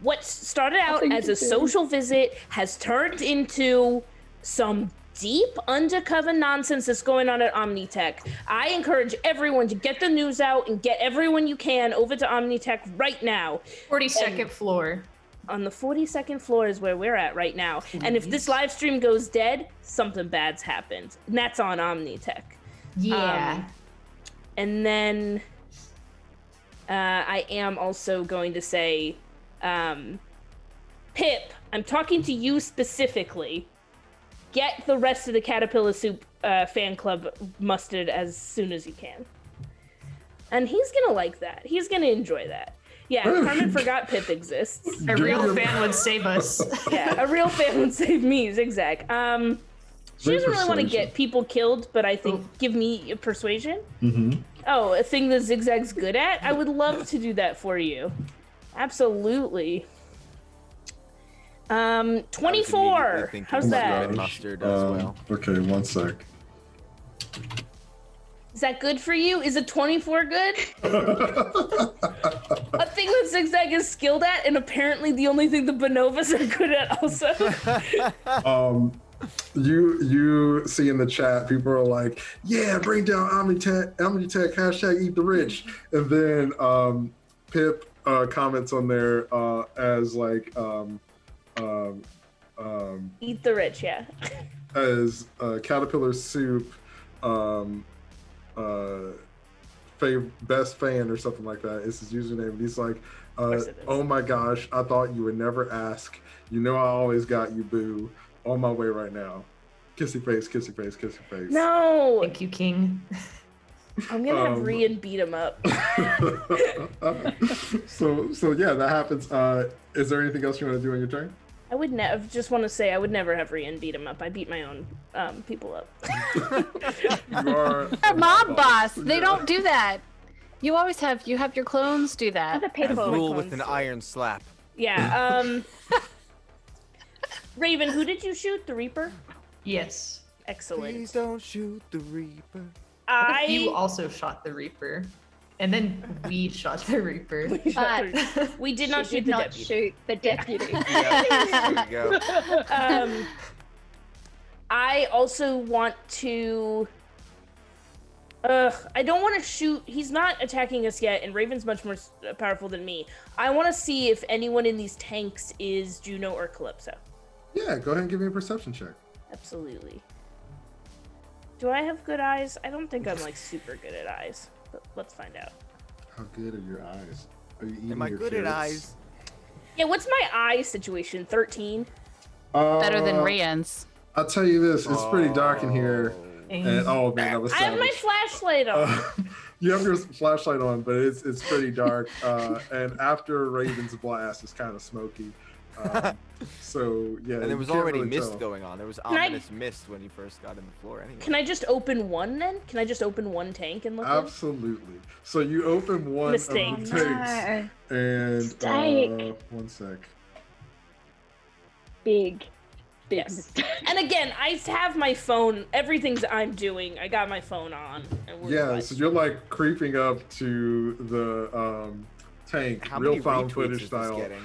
what started out as a social visit has turned into some deep undercover nonsense that's going on at Omnitech. I encourage everyone to get the news out and get everyone you can over to Omnitech right now. 42nd floor. On the 42nd floor is where we're at right now. And if this live stream goes dead, something bad's happened. And that's on Omnitech. Yeah. And then I am also going to say, Pip, I'm talking to you specifically. Get the rest of the Caterpillar Soup fan club mustered as soon as you can. And he's gonna like that. He's gonna enjoy that. Yeah, Carmen forgot Pip exists. A real fan would save us. Yeah, a real fan would save me, Zig Zag. She doesn't really want to get people killed, but I think give me a persuasion. Mm-hmm. Oh, a thing that Zig Zag's good at? I would love to do that for you. Absolutely. 24. How's that? Mustard as well. Okay, one sec. Is that good for you? Is a 24 good? A thing that Zig Zag is skilled at, and apparently the only thing the Bonovas are good at also. You see in the chat, people are like, yeah, bring down Omnitech, hashtag eat the rich. And then Pip comments on there as like, Eat the rich, yeah. as Caterpillar Soup, best fan or something like that is his username. And he's like, oh my gosh, I thought you would never ask. You know I always got you, boo. On my way right now. Kissy face, kissy face, kissy face. No! Thank you, King. I'm gonna have Rian beat him up. So yeah, that happens. Is there anything else you want to do on your turn? I would just want to say I would never have Rian beat him up. I beat my own people up. You are Our mob boss. They don't do that. You always have your clones do that. Other people. Rule with an iron slap. Yeah. Raven, who did you shoot? The Reaper? Yes. Excellent. Please don't shoot the Reaper. You also shot the Reaper. And then we shot the Reaper. We did not shoot Did the not deputy. shoot the deputy. Yeah, there you go. I also want to. I don't want to shoot. He's not attacking us yet, and Raven's much more powerful than me. I want to see if anyone in these tanks is Juno or Calypso. Yeah, go ahead and give me a perception check. Absolutely. Do I have good eyes? I don't think I'm like super good at eyes, but let's find out. How good are your eyes? Are you eating Am I your good at carrots? eyes? Yeah, what's my eye situation? 13? Better than Rian's. I'll tell you this, it's pretty dark in here. And oh man, that was I have my savage. flashlight on. You have your flashlight on, but it's pretty dark. And after Raven's blast, it's kind of smoky. So yeah, And there you was can't already really mist tell. going on. There was Can I- ominous mist when you first got in the floor anyway. Can I just open one then? Can I just open one tank and look in? Absolutely. So you open one Mistake. of the tanks, and Mistake. one sec. Big Yes. mistake. And again, I have my phone. Everything's I'm doing, I got my phone on. And we're Yeah, like- so you're like creeping up to the tank, How real many found retweets footage is this style. getting?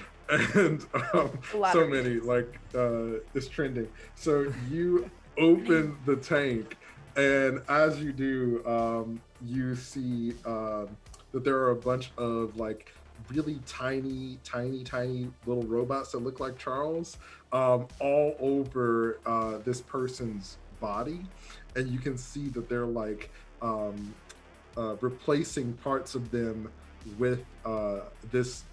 And A lot so of many, like it's trending. So you open the tank, and as you do, you see that there are a bunch of like really tiny little robots that look like Charles, all over this person's body, and you can see that they're like replacing parts of them with this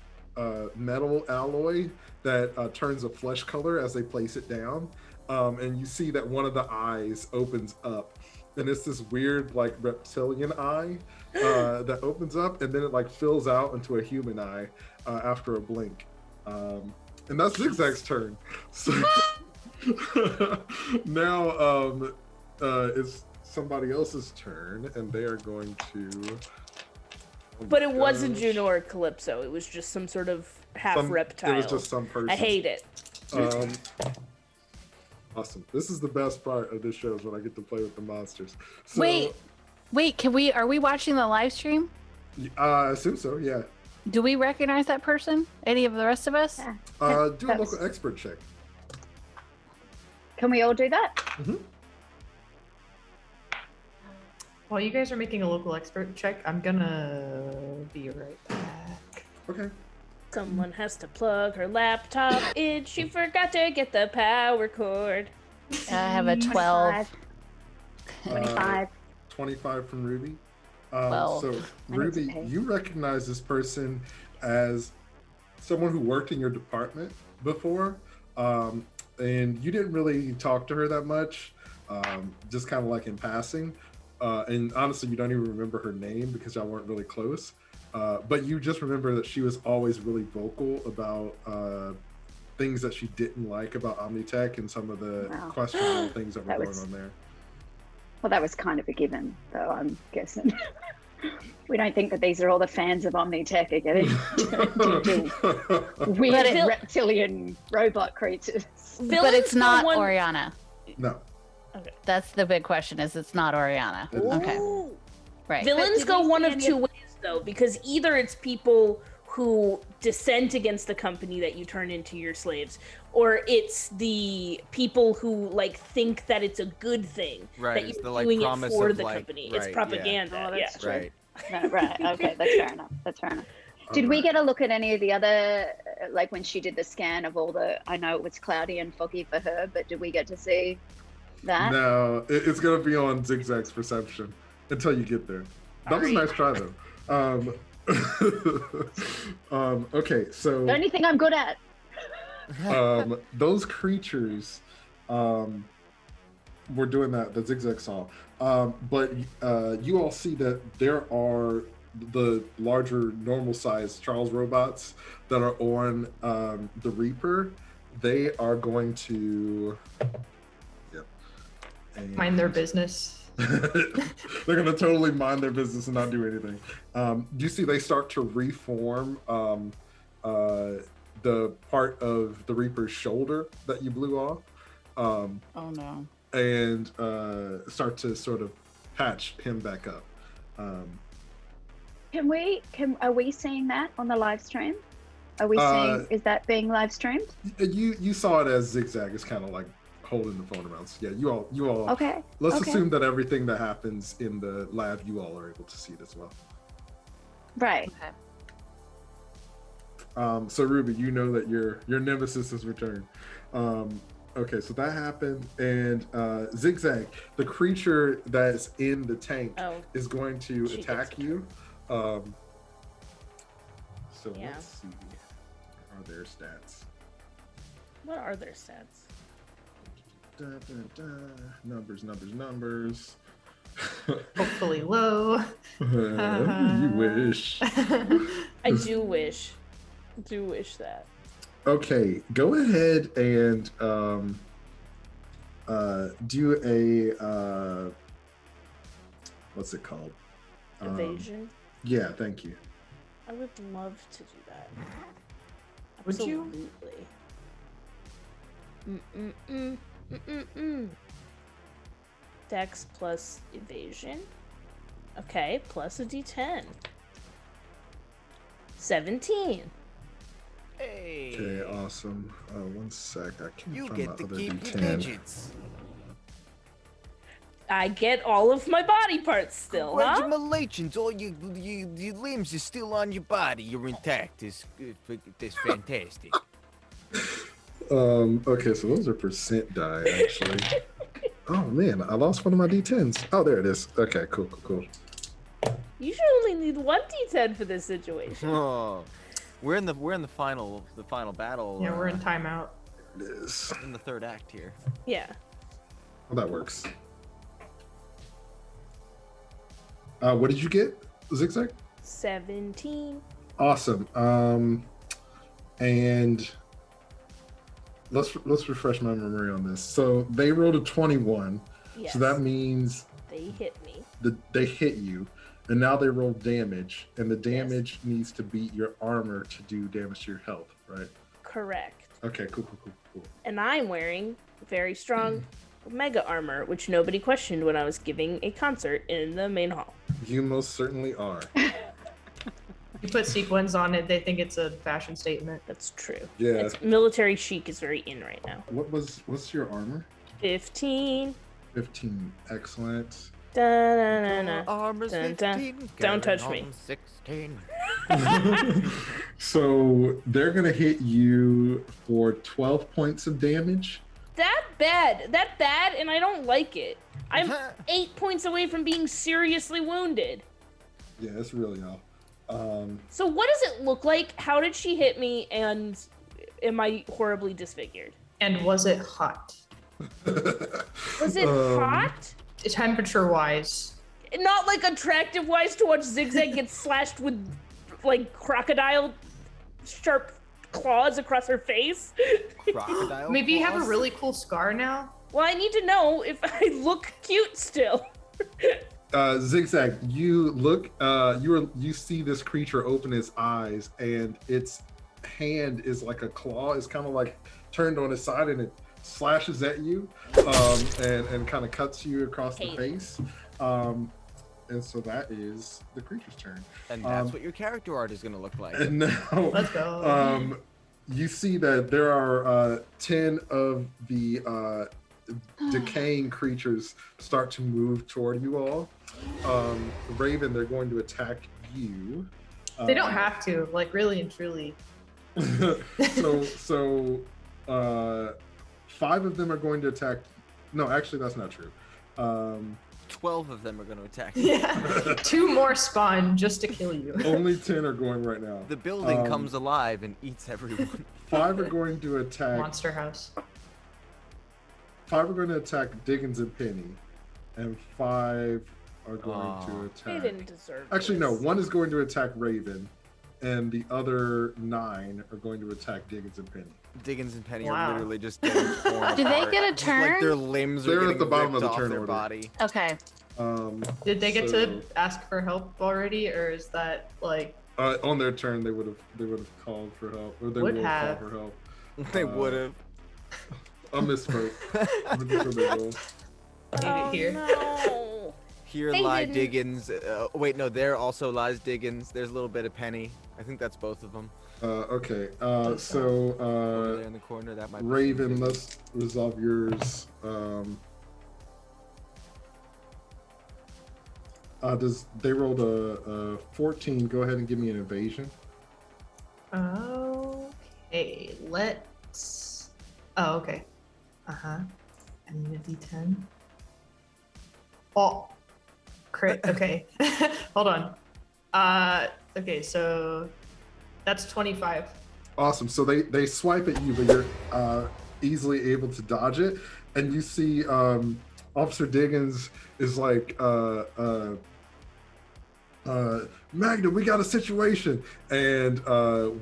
metal alloy that turns a flesh color as they place it down. And you see that one of the eyes opens up, and it's this weird like reptilian eye that opens up, and then it like fills out into a human eye after a blink. And that's Zig Zag's turn. So now it's somebody else's turn, and they are going to. Oh But it my wasn't gosh. Juno or Calypso. It was just some sort of half Some- reptile. It was just some person. I hate it. Awesome. This is the best part of this show is when I get to play with the monsters. So, Wait, are we watching the live stream? I assume so. Yeah. Do we recognize that person? Any of the rest of us? Yeah. Do a That's- local expert check. Can we all do that? While you guys are making a local expert check, I'm gonna be right back. Okay. Someone has to plug her laptop in. She forgot to get the power cord. I have a 12. 25. 25 from Ruby. Well, so I need to Ruby, pay. you recognize this person as someone who worked in your department before, and you didn't really talk to her that much, just kind of like in passing. And honestly, you don't even remember her name because y'all weren't really close. But you just remember that she was always really vocal about things that she didn't like about Omnitech and some of the Wow. questionable things that were That going was- on there. Well, that was kind of a given, though, I'm guessing. We don't think that these are all the fans of Omnitech are getting weird it- reptilian robot creatures. But Villains it's not one... Oriana. No. That's the big question. Is it's not Oriana? It is. Okay, Ooh. right. Villains did go we one see of any two of- ways, though, because either it's people who dissent against the company that you turn into your slaves, or it's the people who like think that it's a good thing Right, that it's you're the, like, doing it promise for of, the like, company. right, It's yeah. propaganda. Oh, that's yeah. true. Right. No, right. Okay, that's fair enough. That's fair enough. Did we get a look at any of the other, like when she did the scan of all the? I know it was cloudy and foggy for her, but did we get to see that? No, it's gonna be on Zig Zag's perception until you get there. That was a nice try though. Okay, so The only thing I'm good at. those creatures were doing that Zig Zag saw. But you all see that there are the larger normal sized Charles robots that are on the Reaper. They are going to and Mind their business. they're gonna totally mind their business and not do anything. You see they start to reform the part of the Reaper's shoulder that you blew off, Oh no. and start to sort of patch him back up. Are we seeing that on the live stream? Are we seeing? Is that being live streamed? You saw it as Zig Zag is kind of like holding the phone around. So yeah, you all. Okay. Let's okay. assume that everything that happens in the lab, you all are able to see it as well. Right. So Ruby, you know that your nemesis has returned. Okay, so that happened, and Zig Zag, the creature that's in the tank, Oh. is going to She attack gets you. So Yeah. let's see. What are their stats? What are their stats? Da, da, da. Numbers. Hopefully low. You wish. I do wish. Do wish that. Okay, go ahead and do a what's it called? Evasion. Yeah, thank you. I would love to do that. Would you? Absolutely. Dex plus evasion. Okay, plus a d10. 17. Hey. Okay, awesome. One sec, I can't You find my get to other keep your D10. digits. I get all of my body parts still, huh? Congratulations, all your limbs are still on your body. You're intact. It's fantastic. Okay, so those are percent die actually. Oh man, I lost one of my D10s. Oh, there it is. Okay, cool. You should only need one d10 for this situation. Oh, we're in the final battle. Yeah, we're in timeout. It is. in the third act here. Yeah. Well, that works. What did you get, Zig Zag? 17. Awesome. And let's refresh my memory on this. So they rolled a 21. Yes. So that means They hit me. they hit you, and now they roll damage, and the damage needs to beat your armor to do damage to your health, right? Correct. Okay, cool. And I'm wearing very strong mega armor, which nobody questioned when I was giving a concert in the main hall. You most certainly are. You put sequins on it, they think it's a fashion statement. That's true. Yeah. It's military chic is very in right now. What's your armor? 15. 15. Excellent. Da-na-na-na. Armor's Dun, dun. 15. Don't touch carrying me. on 16. So they're gonna hit you for 12 points of damage. That bad, and I don't like it. I'm 8 points away from being seriously wounded. Yeah, it's really off. So what does it look like? How did she hit me, and am I horribly disfigured? And was it hot? Was it hot? Temperature wise. Not like attractive wise to watch Zig Zag get slashed with like crocodile sharp claws across her face. Crocodile Maybe you have a claws? really cool scar now? Well, I need to know if I look cute still. Zig Zag, you look, you see this creature open its eyes, and its hand is like a claw. It's kind of like turned on its side, and it slashes at you, and kind of cuts you across the face. And so that is the creature's turn. And that's what your character art is going to look like. And now, Let's go. you see that there are 10 of the decaying creatures start to move toward you all. Raven, they're going to attack you. They don't have to, like, really and truly. so 5 of them are going to attack. No, actually, that's not true. 12 of them are going to attack. Yeah. 2 more spawn just to kill you. Only 10 are going right now. The building comes alive and eats everyone. 5 are going to attack. Monster house. 5 are going to attack Diggins and Penny, and 5 are going to They attack. didn't deserve Actually, no. this. 1 is going to attack Raven, and the other 9 are going to attack Diggins and Penny. Diggins and Penny Wow. are literally just getting torn Do they apart. get a Just like turn? their limbs They're are at getting the bottom ripped of the off turn their order. body. Okay. Did they get so, to ask for help already, or is that like on their turn? They would have called for help, or they Would will have. call for help. They would have. I misspoke. I'm pretty sure they will. Need it here? No. Here They lie didn't. Diggins. Wait, no, there also lies Diggins. There's a little bit of Penny. I think that's both of them. Okay. Over So there in the corner, that might be Raven, Diggins. let's resolve yours. They rolled a 14? Go ahead and give me an evasion. Okay, let's. Oh, okay. I need a D10. Oh, crit. Okay, hold on. Okay, so that's 25. Awesome. So they swipe at you, but you're easily able to dodge it, and you see Officer Diggins is like Magna, we got a situation, and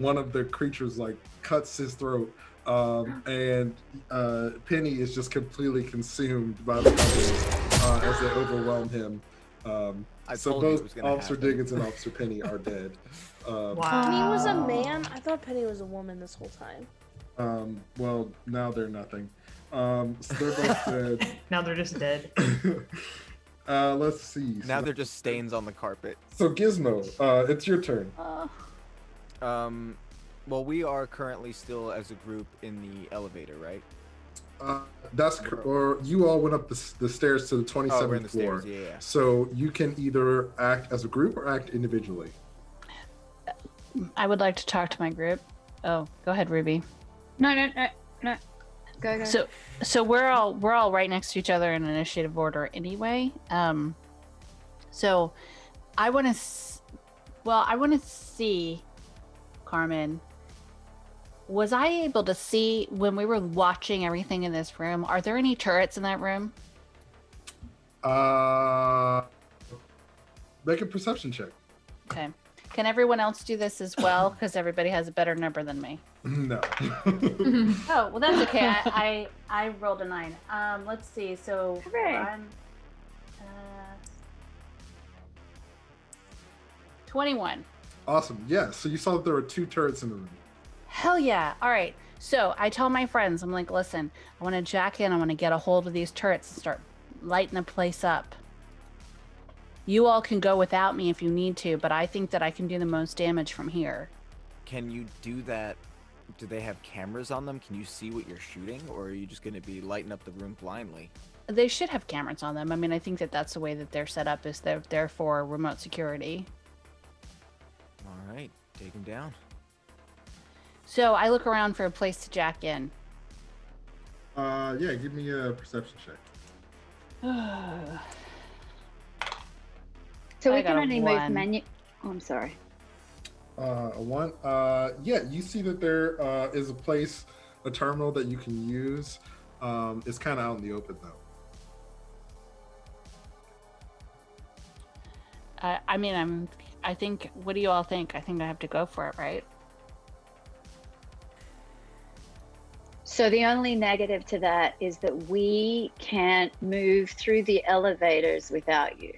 one of the creatures like cuts his throat, and Penny is just completely consumed by the others as they overwhelm him. So told you it was both gonna Officer happen. Diggins and Officer Penny are dead. Penny was a Wow. man? I thought Penny was a woman this whole time. Well, now they're nothing. So they're both dead. Now they're just dead. Let's see. Now they're just stains on the carpet. So Gizmo, it's your turn. Well, we are currently still as a group in the elevator, right? Or you all went up the stairs to the 27th Oh, we're in the floor. stairs, yeah. So you can either act as a group or act individually. I would like to talk to my group. Oh, go ahead, Ruby. No. Go. So we're all right next to each other in initiative order anyway. So I want to see, Carmen. Was I able to see when we were watching everything in this room? Are there any turrets in that room? Make a perception check. Okay. Can everyone else do this as well? Because everybody has a better number than me. No. Oh, well, that's okay. I rolled a 9. Let's see. So Hooray. I'm 21. Awesome. Yeah. So you saw that there were 2 turrets in the room. Hell yeah. All right. So I tell my friends, I'm like, listen, I want to jack in. I want to get a hold of these turrets and start lighting the place up. You all can go without me if you need to, but I think that I can do the most damage from here. Can you do that? Do they have cameras on them? Can you see what you're shooting, or are you just going to be lighting up the room blindly? They should have cameras on them. I mean, I think that that's the way that they're set up, is they're there for remote security. All right, take them down. So I look around for a place to jack in. Yeah, give me a perception check. So I we can got a only move 1. menu. Oh, I'm sorry. A 1. Yeah, you see that there is a place, a terminal that you can use. It's kind of out in the open though. I think, what do you all think? I think I have to go for it, right? So the only negative to that is that we can't move through the elevators without you.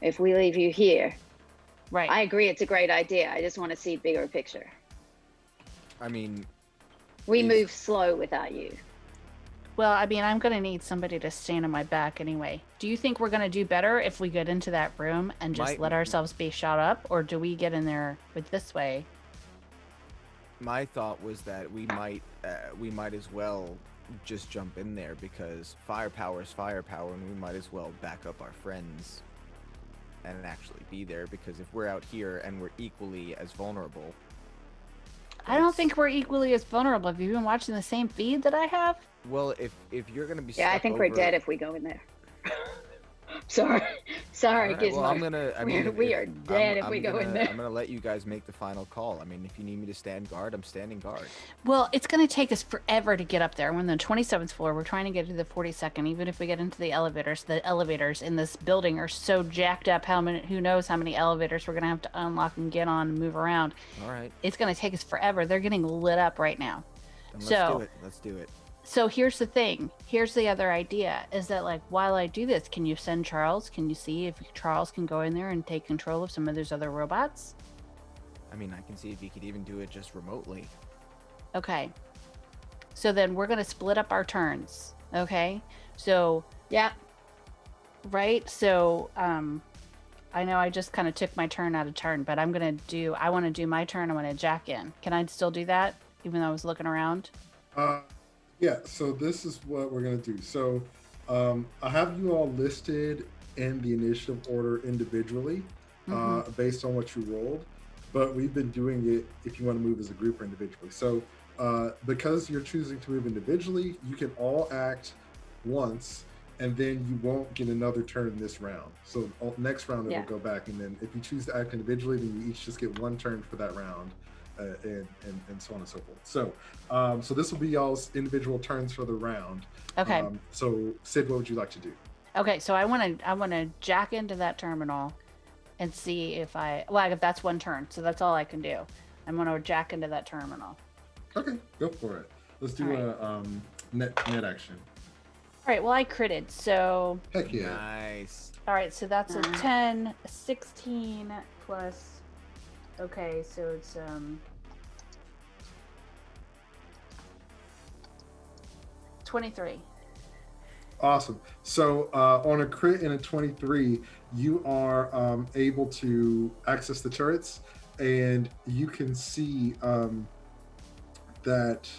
If we leave you here, Right. I agree it's a great idea. I just want to see bigger picture. I mean, We Is- move slow without you. Well, I mean, I'm going to need somebody to stand on my back anyway. Do you think we're going to do better if we get into that room and just Might- let ourselves be shot up? Or do we get in there with this way? my thought was that we might as well just jump in there, because firepower is firepower, and we might as well back up our friends and actually be there, because if we're out here and we're equally as vulnerable. I don't it's- think we're equally as vulnerable. Have you been watching the same feed that I have? Well, if you're gonna be Yeah, I stuck think we're over- dead if we go in there. Sorry, sorry, Alright, Gizmo. well, I'm gonna. I mean, we are dead if we go in there. I'm gonna let you guys make the final call. I mean, if you need me to stand guard, I'm standing guard. Well, it's going to take us forever to get up there. We're on the 27th floor. We're trying to get to the 42nd. Even if we get into the elevators in this building are so jacked up. Who knows how many elevators we're going to have to unlock and get on and move around. All right, It's going to take us forever. They're getting lit up right now. then let's So- do it. Let's do it. So here's the thing. Here's the other idea is that, like, while I do this, can you send Charles? Can you see if Charles can go in there and take control of some of those other robots? I mean, I can see if you could even do it just remotely. Okay. So then we're going to split up our turns. Okay. So, Yeah, right. So, I know I just kind of took my turn out of turn, but I want to do my turn. I want to jack in. Can I still do that? Even though I was looking around? Yeah, so this is what we're going to do. So I have you all listed in the initiative order individually based on what you rolled, but we've been doing it if you want to move as a group or individually. So because you're choosing to move individually, you can all act once, and then you won't get another turn this round. So next round Yeah. it'll go back, and then if you choose to act individually, then you each just get 1 turn for that round. And so on and so forth. So, so this will be y'all's individual turns for the round. Okay. So, Sid, what would you like to do? Okay, so I want to jack into that terminal and see if if that's one turn. So that's all I can do. I'm going to jack into that terminal. Okay, go for it. Let's do a net action. All right, well, I critted, so... Heck yeah. Nice. All right, so that's a 10, a 16 plus... Okay, so it's... 23. Awesome. So on a crit and a 23, you are able to access the turrets, and you can see that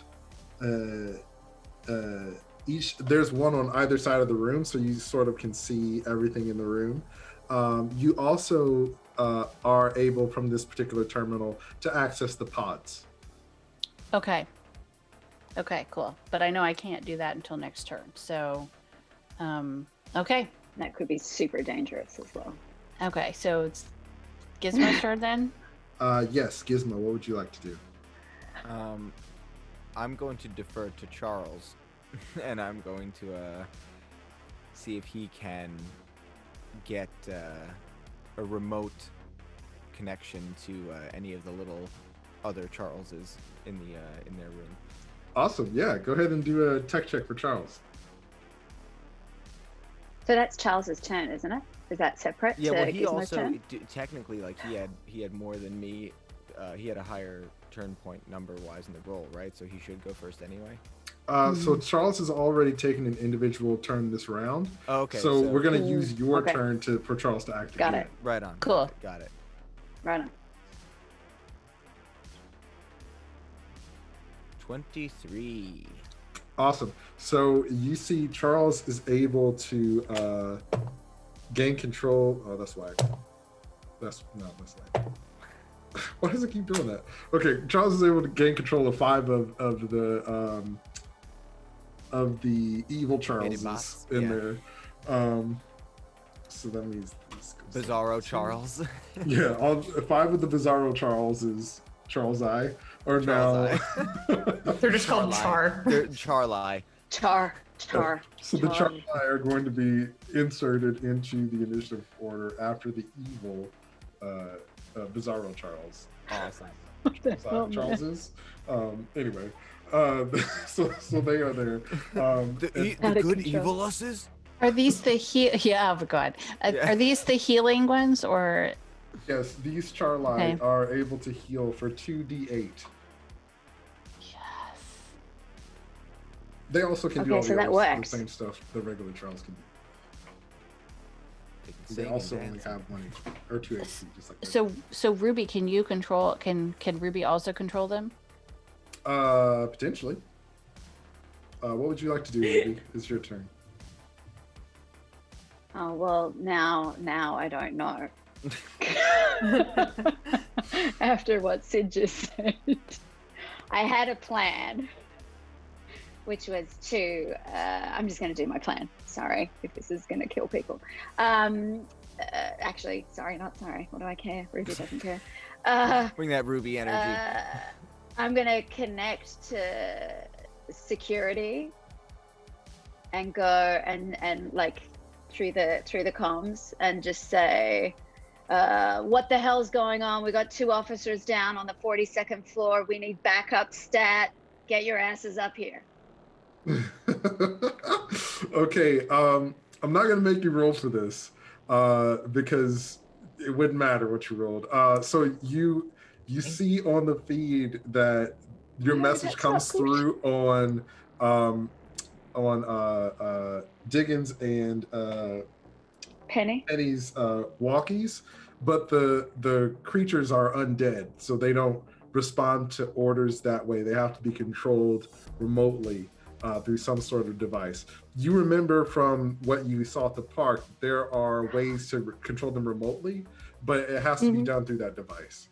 there's one on either side of the room, so you sort of can see everything in the room. You also are able from this particular terminal to access the pods. Okay. Okay, cool. But I know I can't do that until next turn, so... okay. That could be super dangerous as well. Okay, so it's Gizmo's turn then? Yes, Gizmo, what would you like to do? I'm going to defer to Charles, and I'm going to see if he can get a remote connection to any of the little other Charleses in their room. Awesome. Yeah, go ahead and do a tech check for Charles. So that's Charles's turn, isn't it? Is that separate Yeah, to well, he Gizmo's also turn? technically, like, he had more than me. He had a higher turn point number wise in the roll, right? So he should go first anyway. So Charles has already taken an individual turn this round. Oh, okay. So we're gonna use your Okay. turn for Charles to activate. Got it. Right on. Cool. Got it. Right on. 23. Awesome. So you see Charles is able to gain control. Oh, that's why. That's why. Why does it keep doing that? Okay, Charles is able to gain control of 5 of the evil Charleses bots, in yeah. there. So that means this goes Bizarro Charles. Yeah, all 5 of the Bizarro Charleses, Charles I, are Charles now. They're just called Char. They're Charlie. Char. So the Charles I are going to be inserted into the initiative order after the evil Bizarro Charles. Awesome. Charleses. Anyway, so they are there. The Out of good control. evil us's? Are these the Yeah, oh god. Yeah. Are these the healing ones, or... Yes, these Charli Okay. are able to heal for 2d8. Yes. They also can do Okay, all so the that other- works. the same stuff the regular Charles can do. They Sing and also only dance. have 1 HP or 2 HP, just like So Ruby, can you control... Can Ruby also control them? potentially. What would you like to do, Ruby? It's your turn. Oh well, now I don't know. After what Sid just said, I had a plan, which was to. I'm just going to do my plan. Sorry if this is going to kill people. Actually, not sorry. What do I care? Ruby doesn't care. Bring that Ruby energy. I'm going to connect to security and go and like through the comms and just say, what the hell's going on? We got 2 officers down on the 42nd floor. We need backup stat. Get your asses up here. Okay, I'm not gonna make you roll for this because it wouldn't matter what you rolled. So you see on the feed that your No, message that's comes not through on Diggins and Penny? Penny's walkies, but the creatures are undead, so they don't respond to orders that way. They have to be controlled remotely through some sort of device. You remember from what you saw at the park, there are ways to control them remotely, but it has to be done through that device.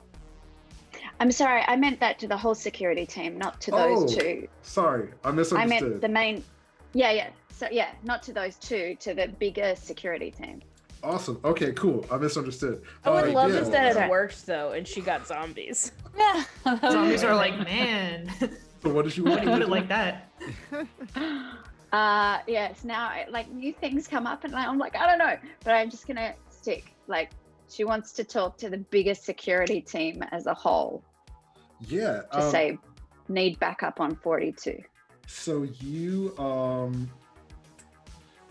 I'm sorry, I meant that to the whole security team, not to those 2. Sorry, I I misunderstood. meant the main. Yeah. So yeah, not to those 2, to the bigger security team. Awesome. Okay, cool. I misunderstood. I would love yeah. if that Okay. had worked though, and she got zombies. Yeah. Zombies are like, man, So what did you when want you to put do? it like that. Yes, now like new things come up and I'm like, I don't know, but I'm just gonna stick. Like, she wants to talk to the biggest security team as a whole Yeah. to say need backup on 42, So you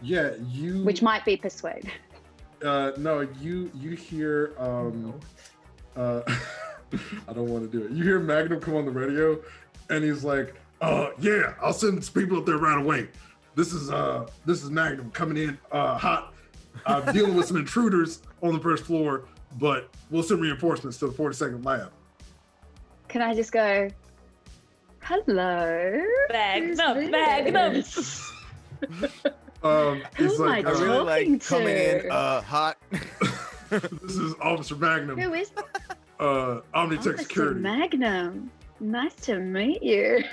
you which might be persuade. no, you hear I don't want to do it. You hear Magnum come on the radio and he's like, yeah, I'll send some people up there right away. This is Magnum coming in hot. I'm dealing with some intruders on the first floor, but we'll send reinforcements to the 42nd lab. Can I just go, hello? Magnum. He's Who am I like, I really talking like coming in to? hot. this is Officer Magnum, Who is Omnitech Officer Security. Magnum? Nice to meet you.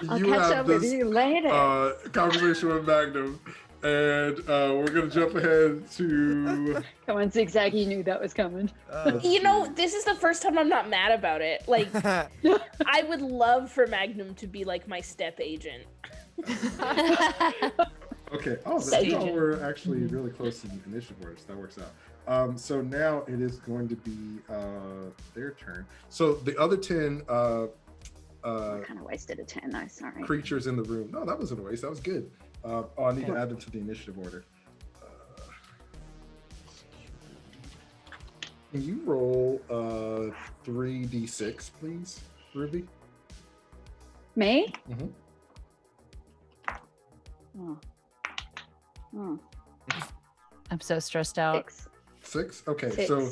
I'll You catch have up with this you later. conversation with Magnum, and we're gonna jump ahead to. Come on, Zig Zag, you knew that was coming. You know, this is the first time I'm not mad about it. Like, I would love for Magnum to be like my step agent. Okay. Oh, that's Sage. how we're actually really close to the initiative words. That works out. So now it is going to be their turn. So the other 10 I kind of wasted a turn though, sorry. creatures in the room. No, that wasn't a waste. That was good. I need to add them to the initiative order. Can you roll 3d6, please, Ruby? Me? Mhm. Oh. Oh, I'm so stressed out. 6. 6? Okay, Six. so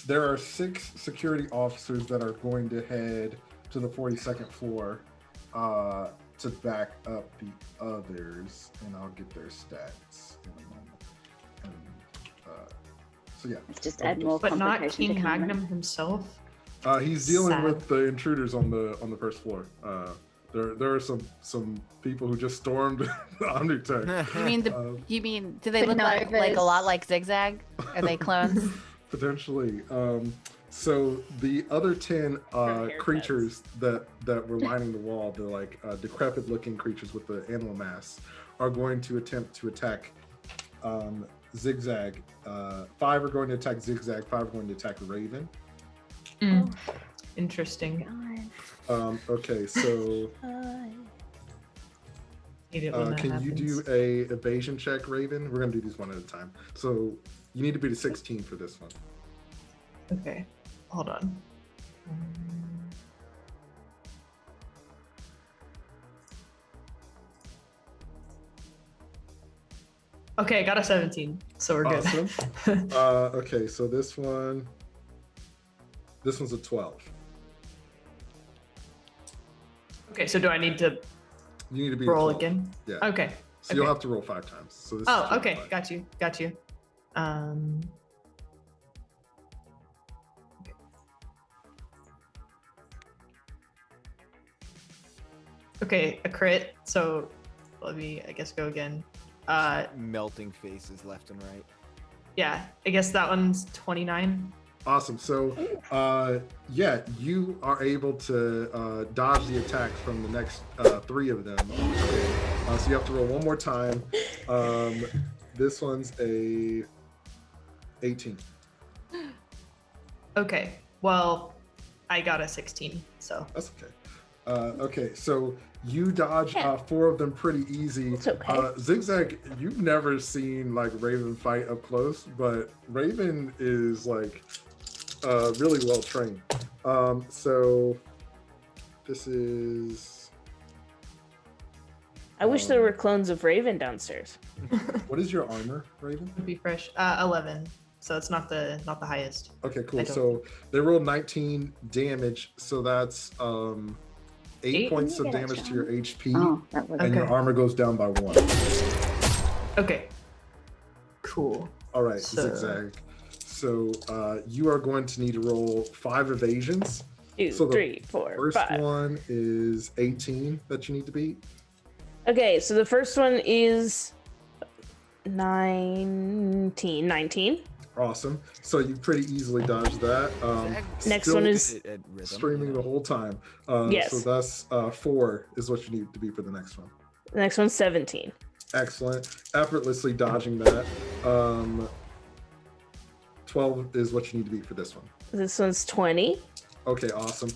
there are 6 security officers that are going to head to the 42nd floor to back up the others, and I'll get their stats in a moment. And, so yeah, Let's just add more But not complication to King Carmen. Magnum himself. he's dealing Sad. with the intruders on the first floor. There are some people who just stormed the Undertech. You mean you mean do they look like a Nervous. lot like Zig Zag? Are they clones? Potentially. So the other 10 haircuts. creatures that were lining the wall, the like decrepit looking creatures with the animal masks, are going to attempt to attack Zig Zag. 5 are going to attack Zig Zag, 5 are going to attack Ravenne. Interesting. God. Okay, so Hate it when that can you happens. do a evasion check, Ravenne? We're gonna do these one at a time. So you need to beat a 16 for this one. Okay, hold on. Okay, I got a 17, so we're good. Awesome. Okay, so this one's a 12. Okay, so do I need to You need to beat a roll 12. again? Yeah. Okay. So you'll okay. have to roll 5 times. So this Oh, is okay. 5. Got you. Okay, a crit. So let me, I guess, go again. Melting faces left and right. Yeah, I guess that one's 29. Awesome. So, yeah, you are able to dodge the attack from the next 3 of them. Okay. So you have to roll one more time. This one's a 18. Okay, well, I got a 16, so. That's okay. Okay, so you dodge 4 of them pretty easy. It's okay. Zig Zag, you've never seen like Ravenne fight up close, but Ravenne is like really well trained. So this is. I wish there were clones of Raven downstairs. What is your armor, Ravenne? Would be fresh. 11, so it's not the highest. Okay, I cool. don't So they rolled 19 damage, so that's 8 Eight? points of Can you get damage it, to your HP, Oh, that was and your Okay. armor goes down by 1. Okay. Cool. All right, So- Zigzag. So you are going to need to roll 5 evasions. 2, So the 3, 4, First 5. one is 18 that you need to beat. Okay, so the first one is 19. Awesome. So you pretty easily dodged that. Next still one is- At rhythm, streaming you the know. whole time. Yes. So that's 4 is what you need to be for the next one. The next one's 17. Excellent. Effortlessly dodging that. 12 is what you need to beat for this one. This one's 20. Okay, awesome.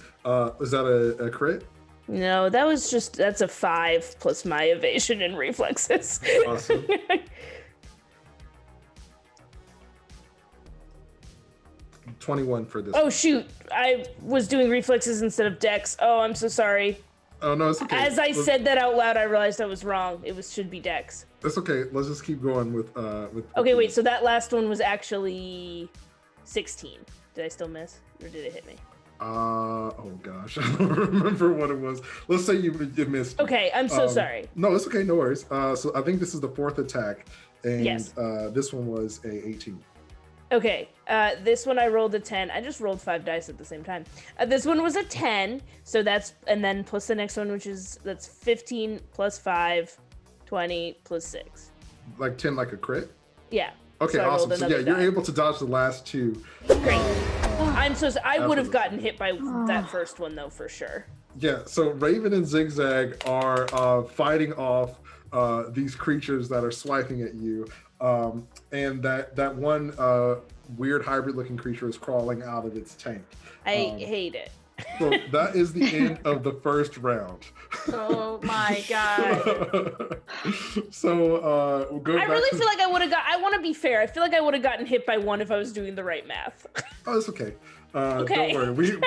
Is that a crit? No, that's a 5 plus my evasion and reflexes. Awesome. 21 for this. Oh shoot, I was doing reflexes instead of dex. Oh, I'm so sorry. Oh no, it's okay. As I said that out loud, I realized I was wrong. It should be dex. That's okay. Let's just keep going with Okay, wait, so that last one was actually 16. Did I still miss? Or did it hit me? Oh gosh, I don't remember what it was. Let's say you missed. Okay, I'm so sorry. No, it's okay, no worries. So I think this is the 4th attack, and Yes. This one was a 18. Okay, this one I rolled a 10. I just rolled 5 dice at the same time. This one was a 10, so and then plus the next one, that's 15 plus 5, 20 plus 6. Like 10, like a crit? Yeah. Okay, so awesome. So yeah, you're die. able to dodge the last 2. Great. I would have Absolutely. gotten hit by that first one, though, for sure. Yeah, so Ravenne and Zig Zag are fighting off these creatures that are swiping at you. And that one weird hybrid-looking creature is crawling out of its tank. I hate it. So that is the end of the first round. Oh my god. So we'll go I back really to... feel like I want to be fair. I feel like I would have gotten hit by one if I was doing the right math. Oh, it's okay. Okay. Don't worry.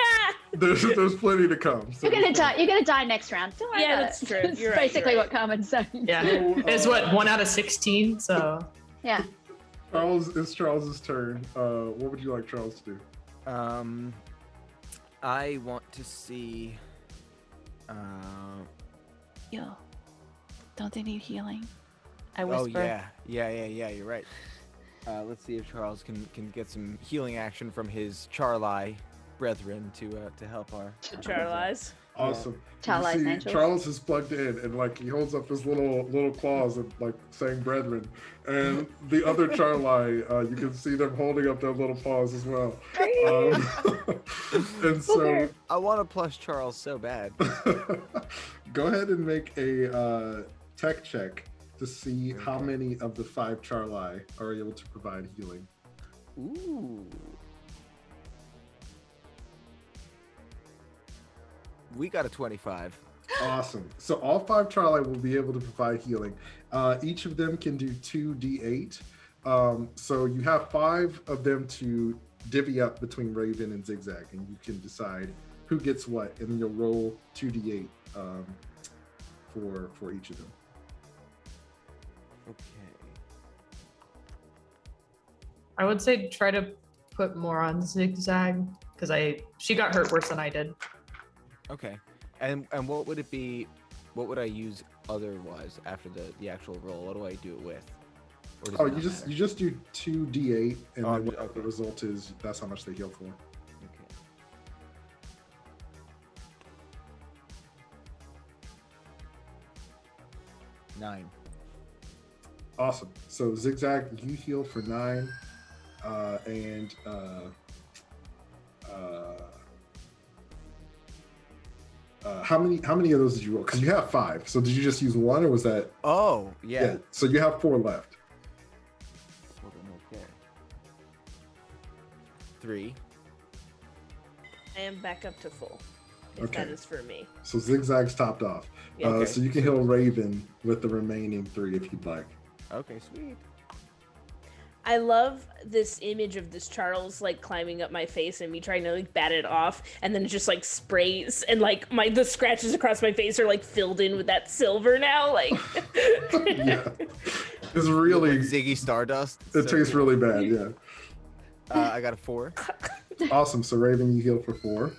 There's plenty to come. So You're gonna die next round. Don't worry Yeah, about that's it. true. It's You're right, basically you're what Carmen's saying. Yeah. So, It's what, 1 out of 16, so. Yeah. It's Charles's turn. What would you like Charles to do? I want to see. Yo, don't they need healing? I Oh whisper. yeah. You're right. Let's see if Charles can get some healing action from his Charlie brethren to help our Charlize. Awesome. Charlie's You see, angels. Charles is plugged in, and like he holds up his little claws and like saying "brethren," and the other Charlie, you can see them holding up their little paws as well. And so, I want to plush Charles so bad. go ahead and make a tech check to see how many of the 5 Charlie are able to provide healing. Ooh. We got a 25. Awesome. So all 5 Charlie will be able to provide healing. Each of them can do 2d8. So you have 5 of them to divvy up between Ravenne and Zig Zag, and you can decide who gets what, and then you'll roll 2d8 for each of them. Okay. I would say try to put more on Zig Zag, because she got hurt worse than I did. Okay. And what would it be? What would I use otherwise after the actual roll? What do I do it with? Or does Oh, it you not just matter? you just do 2d8, and Oh, then what okay. the result is, that's how much they heal for. Okay. Nine. Awesome. So Zig Zag, you heal for 9, and how many of those did you roll? Because you have 5. So did you just use 1, or was that? Oh, yeah. So you have 4 left. Hold on, okay. 3. I am back up to full. If Okay. that is for me. So Zig Zag's topped off. Yeah. Okay. So you can heal Ravenne with the remaining 3 if you'd like. Okay, sweet. I love this image of this Charles like climbing up my face and me trying to like bat it off, and then it just like sprays, and like the scratches across my face are like filled in with that silver now. Like Yeah. It's really, Ziggy Stardust. it tastes really bad, yeah. I got a 4, Awesome. So Ravenne, you heal for 4.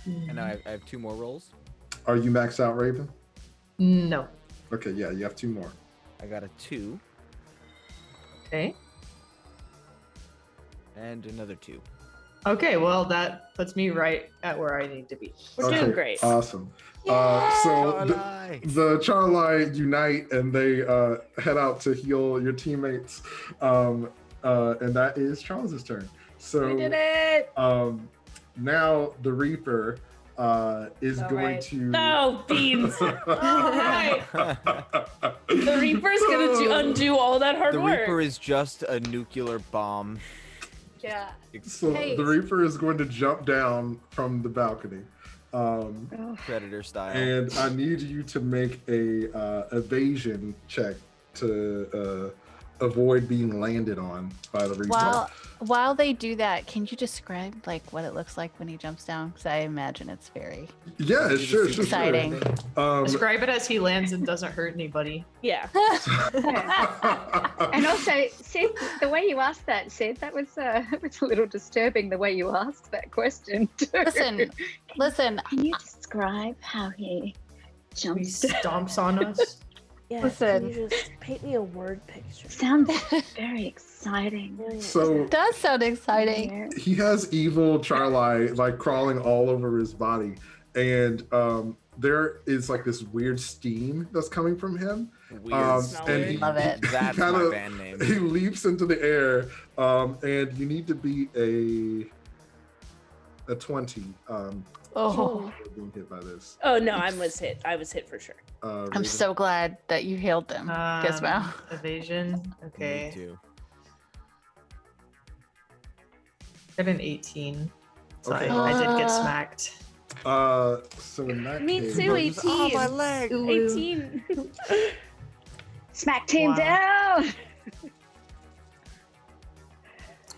and now I have 2 more rolls. Are you maxed out, Ravenne? No. Okay, yeah, you have 2 more. I got a 2 Okay. and another 2. Okay, well, that puts me right at where I need to be. we're doing great. Awesome. So the Charlie unite, and they head out to heal your teammates, and that is Charles's turn. So We did it. now the Reaper is All going right. to. No, beans. All right. The Reaper's gonna undo all that hard The work. Reaper is just a nuclear bomb. Yeah. So Hey. the Reaper is going to jump down from the balcony. Predator style. And I need you to make a evasion check to avoid being landed on by the Reaper. While they do that, can you describe like what it looks like when he jumps down? Because I imagine it's very Yeah, sure. exciting. Describe it as he lands and doesn't hurt anybody. Yeah. And also, Sid, the way you asked that, Sid, that was a little disturbing. The way you asked that question. Too. Listen. Can you describe how he He jumps? stomps on us. Yeah. Listen. Can you just paint me a word picture? Sounds very exciting. So It does sound exciting. Yeah. he has evil Charlie like crawling all over his body, and there is like this weird steam that's coming from him. Weird. And he, Love it. That's my kinda- band name. He leaps into the air, and you need to be a 20 Oh, for being hit by this. Oh no, I was hit. I was hit for sure. I'm Raven. so glad that you healed them, Gizmo. Evasion. Me Okay. too. Got an 18. So Okay. I did get smacked. So in that Me case, too. Oh, 18. my leg. 18. Smacked him Wow. down.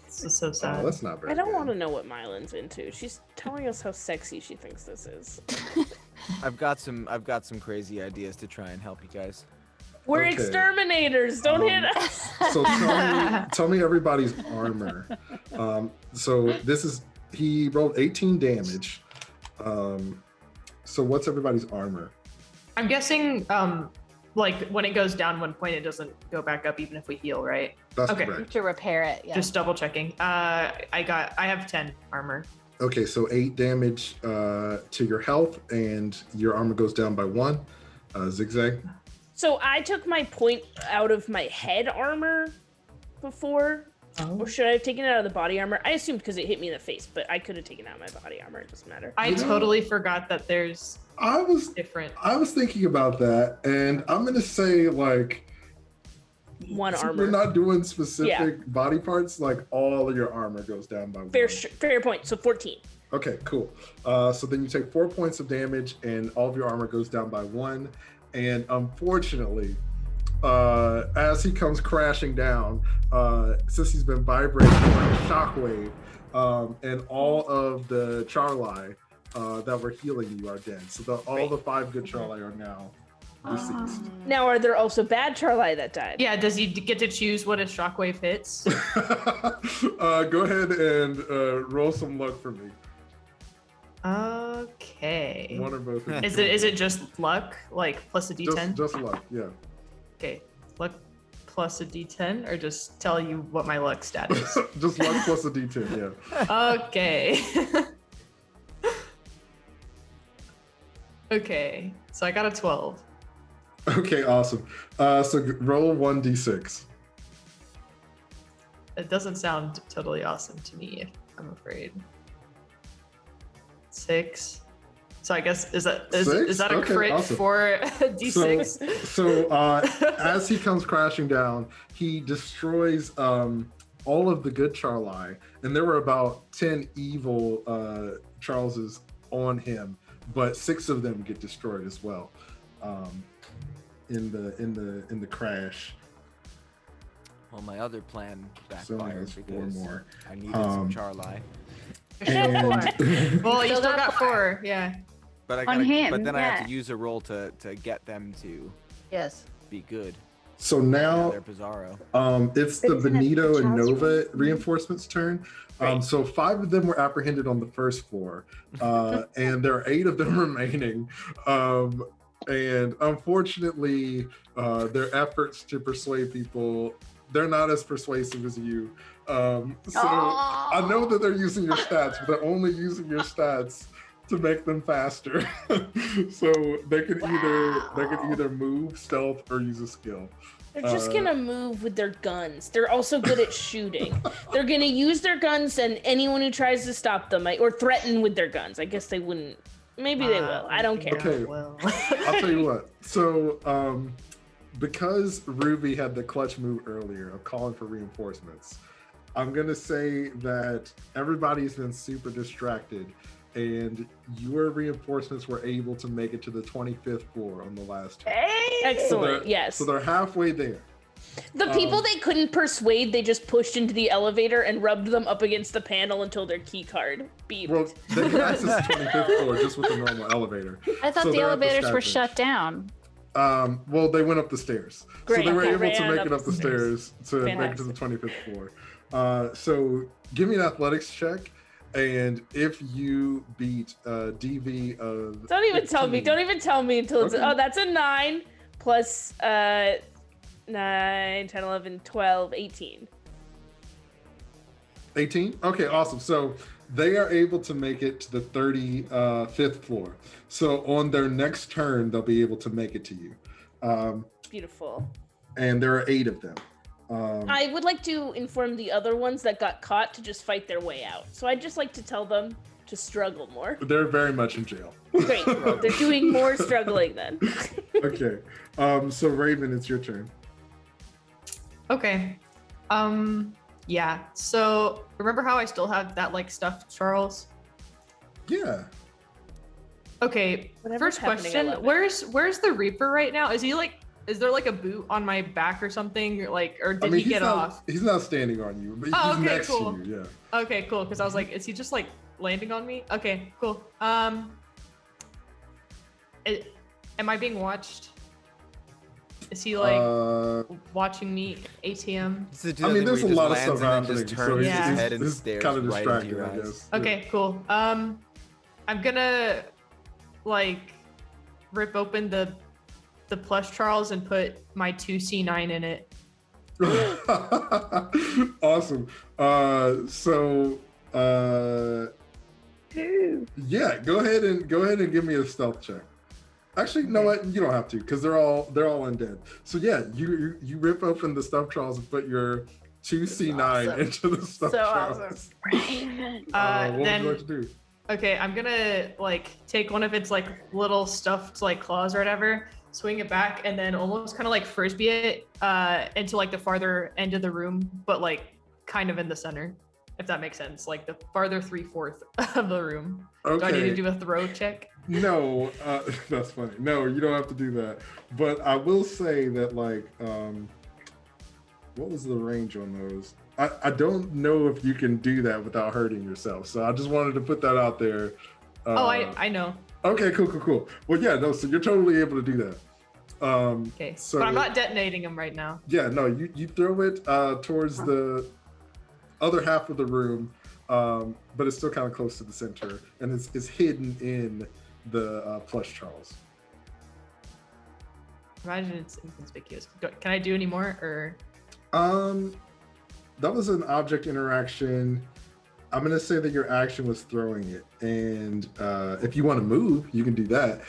This is so Oh, sad. that's not very I don't good. want to know what Miellyn's into. She's telling us how sexy she thinks this is. I've got some crazy ideas to try and help you guys. We're Okay. exterminators. Don't hit us. So tell me everybody's armor. So this is he rolled 18 damage. So what's everybody's armor? I'm guessing, like when it goes down 1 point, it doesn't go back up even if we heal, right? That's Okay. correct. To repair it, yeah. Just double checking. I have 10 armor. Okay, so 8 damage to your health, and your armor goes down by 1. Zig Zag. So I took my point out of my head armor before. Or should I have taken it out of the body armor? I assumed because it hit me in the face, but I could have taken out my body armor. It doesn't matter. I You know- totally forgot that there's I was different. thinking about that, and I'm gonna say like One since armor. we're not doing specific body parts, like all of your armor goes down by 1. Fair point. So 14. Okay, cool. So then you take 4 points of damage, and all of your armor goes down by 1. And unfortunately, as he comes crashing down, Cissy's been vibrating like a shockwave, and all of the Charlie that were healing you are dead. So all the 5 good Charlie are now deceased. Now, are there also bad Charlie that died? Yeah, does he get to choose what his shockwave hits? Go ahead and roll some luck for me. Okay. One or both. Of you. Is it just luck, like plus a d10? Just luck, yeah. Okay, luck plus a d10, or just tell you what my luck stat is? Just luck plus a d10, yeah. Okay. Okay, so I got a 12. Okay, awesome. So roll 1d6. It doesn't sound totally awesome to me, I'm afraid. 6. So I guess is that a Six? Okay, crit awesome. for a d6? So as he comes crashing down, he destroys all of the good Charlie, and there were about 10 evil Charleses on him, but 6 of them get destroyed as well in the crash. Well, my other plan So only backfired has 4 because more. I needed some Charlie. And Well, you Still still got got 4, yeah. But I On gotta, him, but then I have yeah. to use a roll to get them to Yes. be good. so now They're Bizarro. it's the But isn't it Benito and Charles Nova Ross? reinforcements turn. Right. So 5 of them were apprehended on the first floor, and there are 8 of them remaining. And unfortunately, their efforts to persuade people, they're not as persuasive as you. So I know that they're using your stats, but they're only using your stats to make them faster. So they can either move, stealth, or use a skill. They're just gonna move with their guns. They're also good at shooting. They're gonna use their guns, and anyone who tries to stop them or threaten with their guns. I guess they wouldn't Maybe they will. I don't care. Okay. Well. I'll tell you what. So, because Ruby had the clutch move earlier of calling for reinforcements, I'm going to say that everybody's been super distracted, and your reinforcements were able to make it to the 25th floor on the last turn. Excellent. Yes. So they're halfway there. The people they couldn't persuade, they just pushed into the elevator and rubbed them up against the panel until their key card beeped. Well, they can access the 25th floor just with a normal elevator. I thought So the they're at the elevators were skybridge. shut down. Well, they went up the stairs. Great. So they were Okay, able to ran make it up the stairs to make it to the 25th floor. So give me an athletics check. And if you beat DV of... Don't even tell me. 15, Don't even tell me until it's... Okay. Oh, that's a 9 plus 9, 10, 11, 12, 18. 18? Okay, awesome. So they are able to make it to the 35th floor. So on their next turn, they'll be able to make it to you. Beautiful. And there are 8 of them. I would like to inform the other ones that got caught to just fight their way out. So I'd just like to tell them to struggle more. They're very much in jail. Great. Well, they're doing more struggling then. Okay. So Raven, it's your turn. Okay. Yeah. So remember how I still have that like stuffed Charles? Yeah. Okay. Whatever's First happening, I question: love it. Where's the Reaper right now? Is he like? Is there like a boot on my back or something? Like, or did he he's get not, off? He's not standing on you, but Oh, he's okay, next cool. to you. Yeah. Okay, cool. Because I was like, is he just like landing on me? Okay, cool. Am I being watched? Is he like watching me ATM? I mean, there's a lot of stuff happening, Just so turns he's, Yeah. his head and he's stares kind of right into distracted, your I eyes. guess. Okay, cool. I'm gonna like rip open the plush Charles and put my 2C9 in it. Awesome. Yeah, go ahead and give me a stealth check. Actually, no, what? You don't have to, because they're all undead. So yeah, you rip open the stuffed Charles and put your 2C9 Awesome. into the stuffed So Charles. awesome. What would Then you like to do? okay, I'm gonna like take one of its like little stuffed like claws or whatever, swing it back, and then almost kind of like frisbee it into like the farther end of the room, but like kind of in the center, if that makes sense. Like the farther 3/4 of the room. Okay. Do I need to do a throw check? No, that's funny. No, you don't have to do that. But I will say that, like, what was the range on those? I don't know if you can do that without hurting yourself. So I just wanted to put that out there. I know. Okay, cool. Well, yeah, no, so you're totally able to do that. Okay, So, but I'm not detonating them right now. Yeah, no, you throw it towards the other half of the room, but it's still kind of close to the center, and it's hidden in the plush Charles. Imagine it's inconspicuous. Can I do any more or? That was an object interaction. I'm gonna say that your action was throwing it, and if you want to move, you can do that.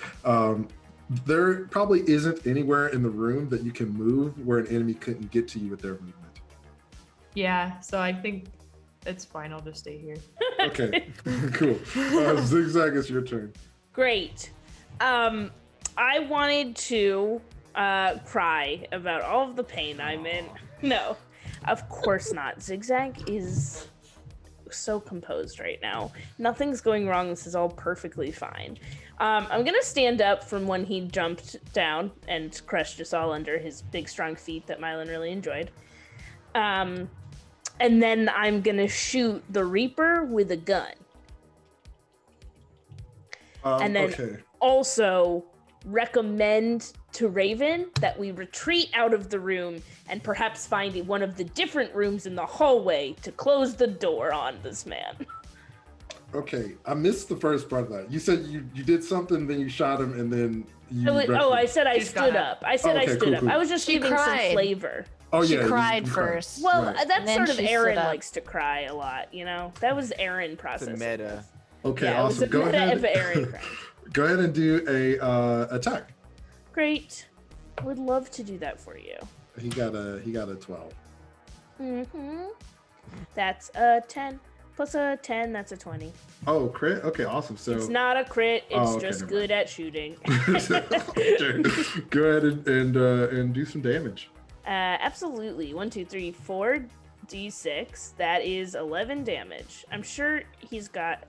There probably isn't anywhere in the room that you can move where an enemy couldn't get to you with their movement. Yeah, so I think it's fine. I'll just stay here. Okay, cool. Zig Zag, it's your turn. Great. I wanted to cry about all of the pain I'm in. No, of course not. Zig Zag is so composed right now. Nothing's going wrong. This is all perfectly fine. I'm gonna stand up from when he jumped down and crushed us all under his big strong feet that Miellyn really enjoyed. And then I'm gonna shoot the Reaper with a gun. And then okay. also recommend to Ravenne that we retreat out of the room and perhaps find one of the different rooms in the hallway to close the door on this man. Okay, I missed the first part of that. You said you did something, then you shot him, and then you. I said I She's got stood it. up. I said I Okay, stood cool, up. cool. I was just She giving some cried. flavor. Oh She yeah, you cried cried. first. Well, Right. that's And then sort of she Erin stood up. likes to cry a lot, you know? That was Erin processing. meta. this. Okay, Yeah, awesome. it was a meta of ahead. Erin crying. Go ahead and do a attack. Great. Would love to do that for you. He got a 12. Mm-hmm. That's a 10. plus a 10, that's a 20. Oh, crit. Okay, awesome. So It's not a crit. It's Oh, okay, just never good at shooting. Okay. Go ahead and do some damage. Absolutely. 1, 2, 3, 4 d6. That is 11 damage. I'm sure he's got.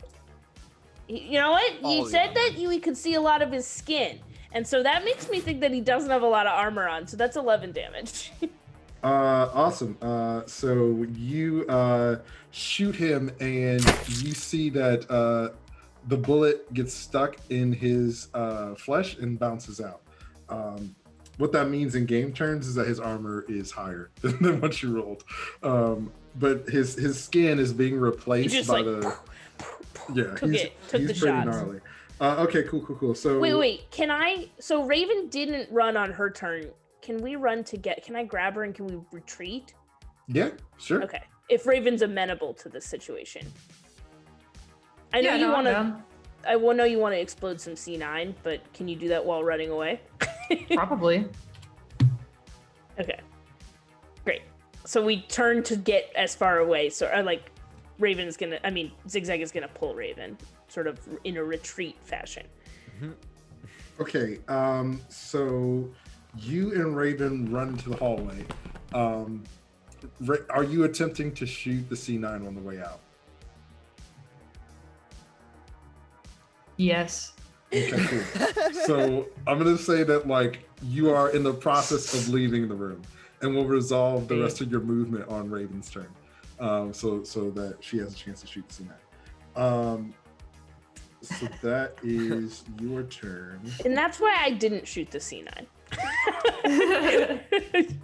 You know what? All You the said armor. that we could see a lot of his skin, and so that makes me think that he doesn't have a lot of armor on. So that's 11 damage. Awesome. So you shoot him, and you see that the bullet gets stuck in his flesh and bounces out. What that means in game terms is that his armor is higher than what you rolled, but his skin is being replaced just, by like, the. Yeah, took he's the pretty shots. gnarly. Okay, cool. So Wait. Can I? So Raven didn't run on her turn. Can we run to get? Can I grab her and can we retreat? Yeah, sure. Okay. If Raven's amenable to this situation. I know Yeah, you no, I'm want to. down. I know you want to explode some C9, but can you do that while running away? Probably. Okay. Great. So we turn to get as far away. So Raven's gonna. I mean, Zig Zag is gonna pull Raven, sort of in a retreat fashion. Okay, so you and Raven run to the hallway. Are you attempting to shoot the C9 on the way out? Yes. Okay, cool. So I'm gonna say that like you are in the process of leaving the room, and we'll resolve the rest of your movement on Raven's turn, so that she has a chance to shoot the C9. So that is your turn. And that's why I didn't shoot the C9.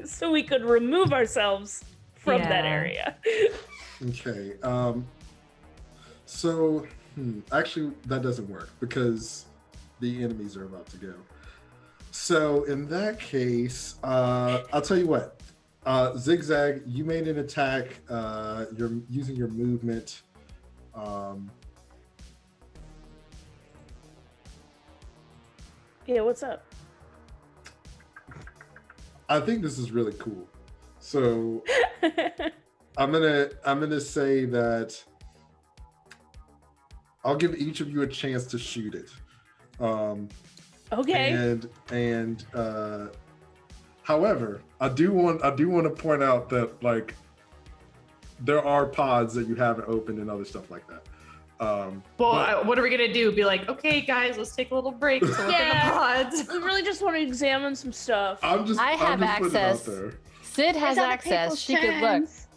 So we could remove ourselves from that Yeah. area. Okay. So actually, that doesn't work because the enemies are about to go. So in that case, I'll tell you what. Zig Zag, you made an attack. You're using your movement. Yeah, what's up? I think this is really cool. So I'm gonna say that I'll give each of you a chance to shoot it. Okay. And however, I do want to point out that like there are pods that you haven't opened and other stuff like that. What are we gonna do? Be like, okay, guys, let's take a little break to look in Yeah. the pods. We really just want to examine some stuff. I have putting it out access. there. Sid has It's other access. people's She could look. turns.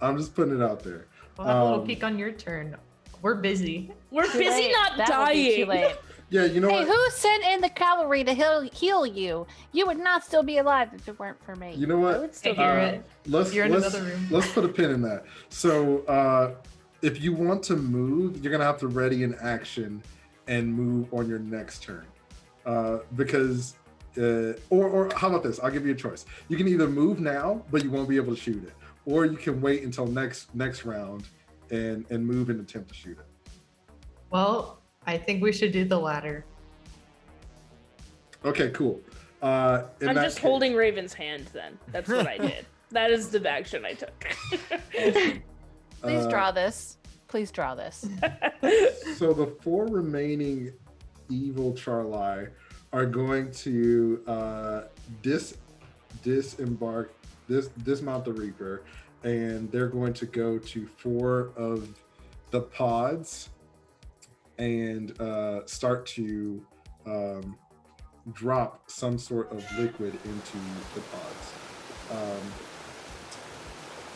I'm just putting it out there. We'll have a little Um, peek on your turn. We're busy. We're Too busy late. not That would be too dying. late. Yeah, you know Hey, what? who sent in the cavalry to heal you? You would not still be alive if it weren't for me. You know I what? would still I hear do it. Let's You're in let's, another room. let's put a pin in that. So if you want to move, you're gonna have to ready an action and move on your next turn. Because or how about this? I'll give you a choice. You can either move now, but you won't be able to shoot it, or you can wait until next round and move and attempt to shoot it. Well, I think we should do the latter. Okay, cool. In I'm that just case- holding Raven's hand then. That's what I did. That is the action I took. Please Uh, draw this. Please draw this. So the 4 remaining evil Charlie are going to dismount the Reaper, and they're going to go to 4 of the pods and start to drop some sort of liquid into the pods.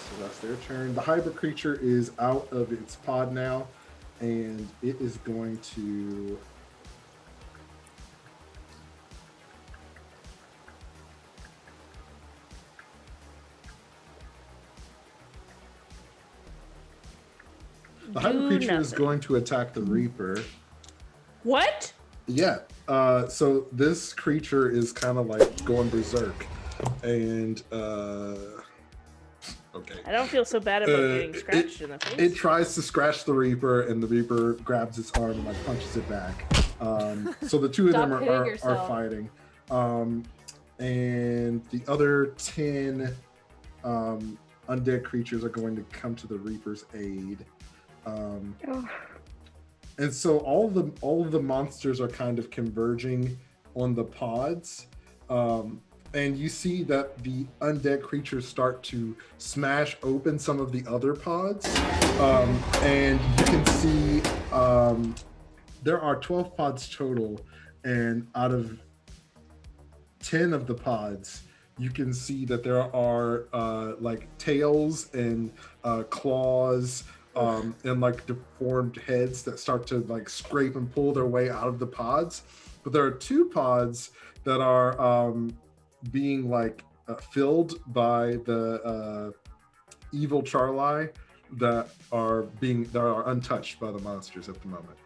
So that's their turn. The hybrid creature is out of its pod now, and it is going to the hybrid Do creature is nothing. going to attack the Reaper. What? Yeah. So this creature is kind of like going berserk, and okay. I don't feel so bad about getting scratched in the face. It tries to scratch the Reaper, and the Reaper grabs its arm and like punches it back. So the two of them Stop hitting are yourself. fighting, and the other 10 undead creatures are going to come to the Reaper's aid. Oh. And so all of the monsters are kind of converging on the pods. And you see that the undead creatures start to smash open some of the other pods. And you can see there are 12 pods total, and out of 10 of the pods, you can see that there are like tails and claws and like deformed heads that start to like scrape and pull their way out of the pods. But there are 2 pods that are being like filled by the evil Charlie that are untouched by the monsters at the moment.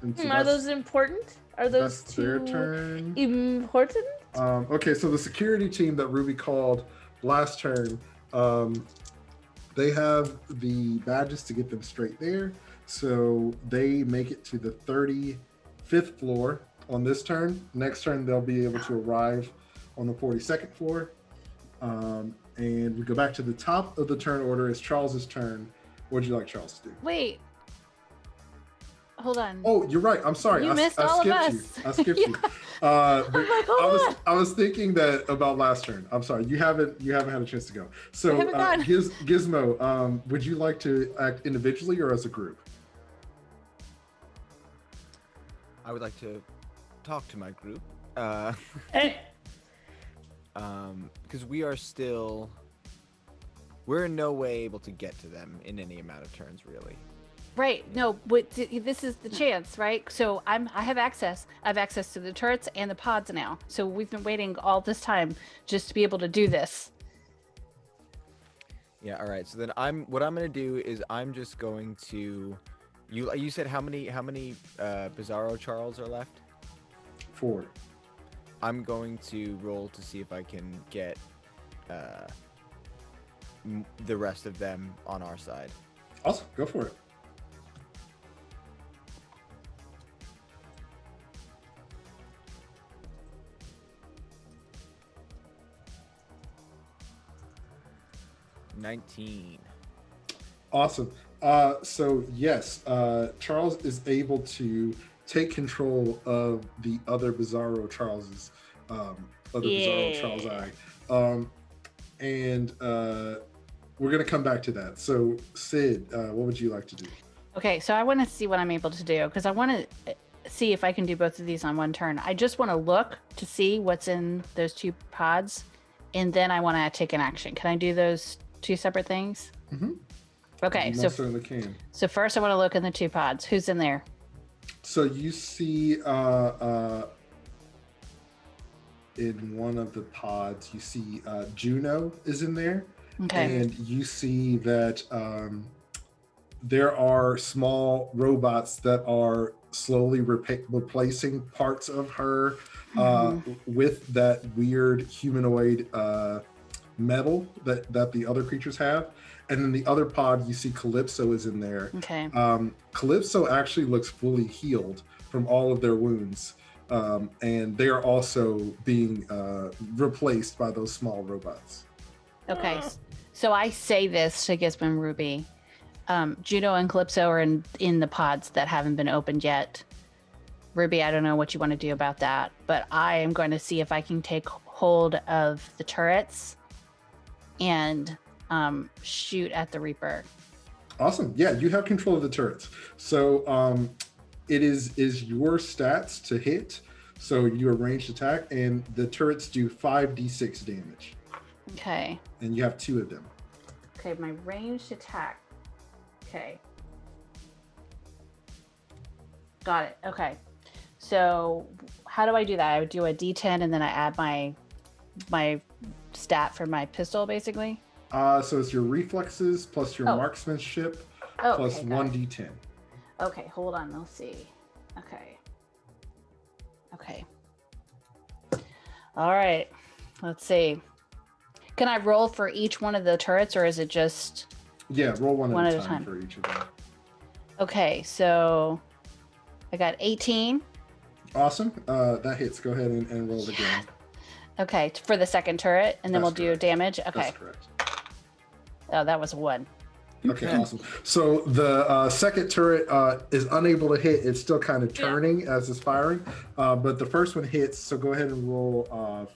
And so Are those important? Are those that's their 2 turn. important? Okay, so the security team that Ruby called last turn, they have the badges to get them straight there. So they make it to the 35th floor on this turn. Next turn, they'll be able to arrive on the 42nd floor. And we go back to the top of the turn order. It's Charles's turn. What would you like Charles to do? Wait. Hold on. Oh, you're right. I'm sorry. You missed all of us. I skipped you. I was thinking that about last turn. I'm sorry. You haven't had a chance to go. So Gizmo, would you like to act individually or as a group? I would like to talk to my group. Because we're in no way able to get to them in any amount of turns, really. Right. No, but this is the chance, right? So I have access. I have access to the turrets and the pods now. So we've been waiting all this time just to be able to do this. Yeah. All right. So then what I'm gonna do is I'm just going to. You said how many Bizarro Charles are left? 4. I'm going to roll to see if I can get the rest of them on our side. Awesome. Go for it. $19. Awesome. So yes, Charles is able to take control of the other Bizarro Charleses, Bizarro Charles I. And we're gonna come back to that. So Sid, what would you like to do? Okay, so I want to see what I'm able to do because I want to see if I can do both of these on one turn. I just want to look to see what's in those 2 pods, and then I want to take an action. Can I do those 2 separate things? Mm-hmm. Okay, You most certainly can. So first I want to look in the 2 pods. Who's in there? So you see in one of the pods, you see Juno is in there. Okay. And you see that there are small robots that are slowly replacing parts of her with that weird humanoid metal that the other creatures have. And then the other pod, you see Calypso is in there. Okay. Calypso actually looks fully healed from all of their wounds. And they are also being replaced by those small robots. Okay. So I say this to Gizmo and Ruby. Juno and Calypso are in the pods that haven't been opened yet. Ruby, I don't know what you want to do about that, but I am going to see if I can take hold of the turrets and shoot at the Reaper. Awesome. Yeah, you have control of the turrets. So it is your stats to hit. So you are ranged attack, and the turrets do 5d6 damage. Okay. And you have 2 of them. Okay, my ranged attack. Okay. Got it. Okay. So how do I do that? I would do a d10 and then I add my stat for my pistol, basically? So it's your reflexes plus your marksmanship plus okay, 1d10. Okay, hold on. Let's see. Okay. All right. Let's see. Can I roll for each one of the turrets, or is it just... Yeah, roll one at a time for each of them. Okay, so I got 18. Awesome. That hits. Go ahead and roll it again. Okay, for the second turret, and then we'll do damage. Okay. That's correct. Oh, that was a 1. Okay, awesome. So the second turret is unable to hit. It's still kind of turning as it's firing, but the first one hits. So go ahead and roll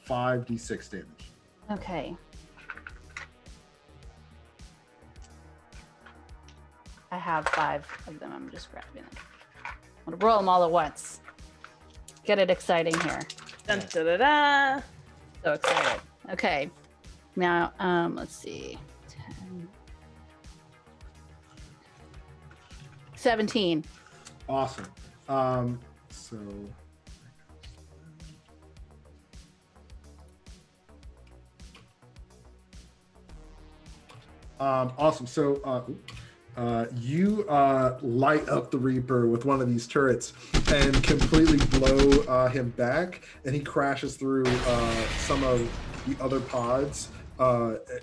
5d6 damage. Okay. I have 5 of them. I'm just grabbing them. I'm gonna roll them all at once. Get it exciting here. Dun, da, da, da. So excited. Okay. Now, let's see. 10, 17. Awesome. So awesome. So you light up the Reaper with one of these turrets and completely blow him back, and he crashes through some of the other pods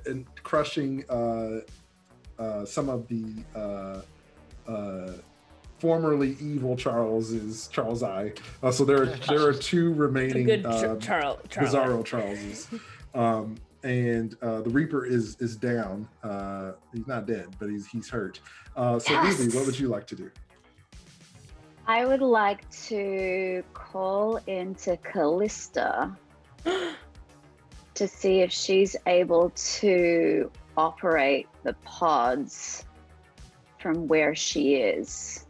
and crushing some of the formerly evil Charles I. So there are 2 remaining Good Charles. Bizarro Charleses. And the Reaper is down. He's not dead, but he's hurt. So Yes! Ruby, what would you like to do? I would like to call into Callista to see if she's able to operate the pods from where she is.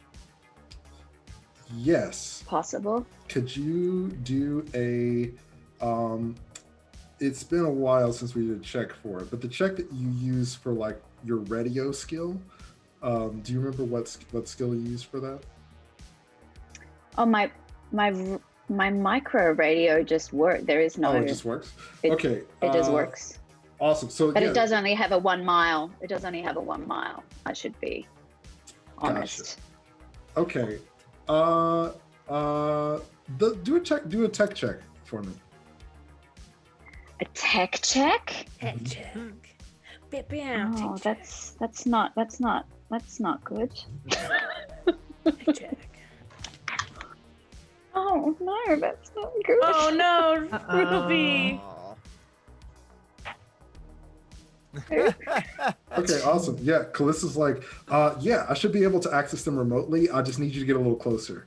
Yes. Possible? Could you do a it's been a while since we did a check for it, but the check that you use for like your radio skill, do you remember what skill you used for that? Oh, my micro radio just worked. There is no. Oh, it just works. It, Okay. It just works. Awesome. So But yeah, it does only have a 1 mile. It does only have a 1 mile. I should be honest. Okay. Do a tech check for me. A tech check? Head check. Bam, bam, Oh, tick, that's not good. tick, check. Oh no, that's not good. Oh no, Uh-oh. Ruby. Okay, awesome. Yeah, Callista's like, yeah, I should be able to access them remotely. I just need you to get a little closer.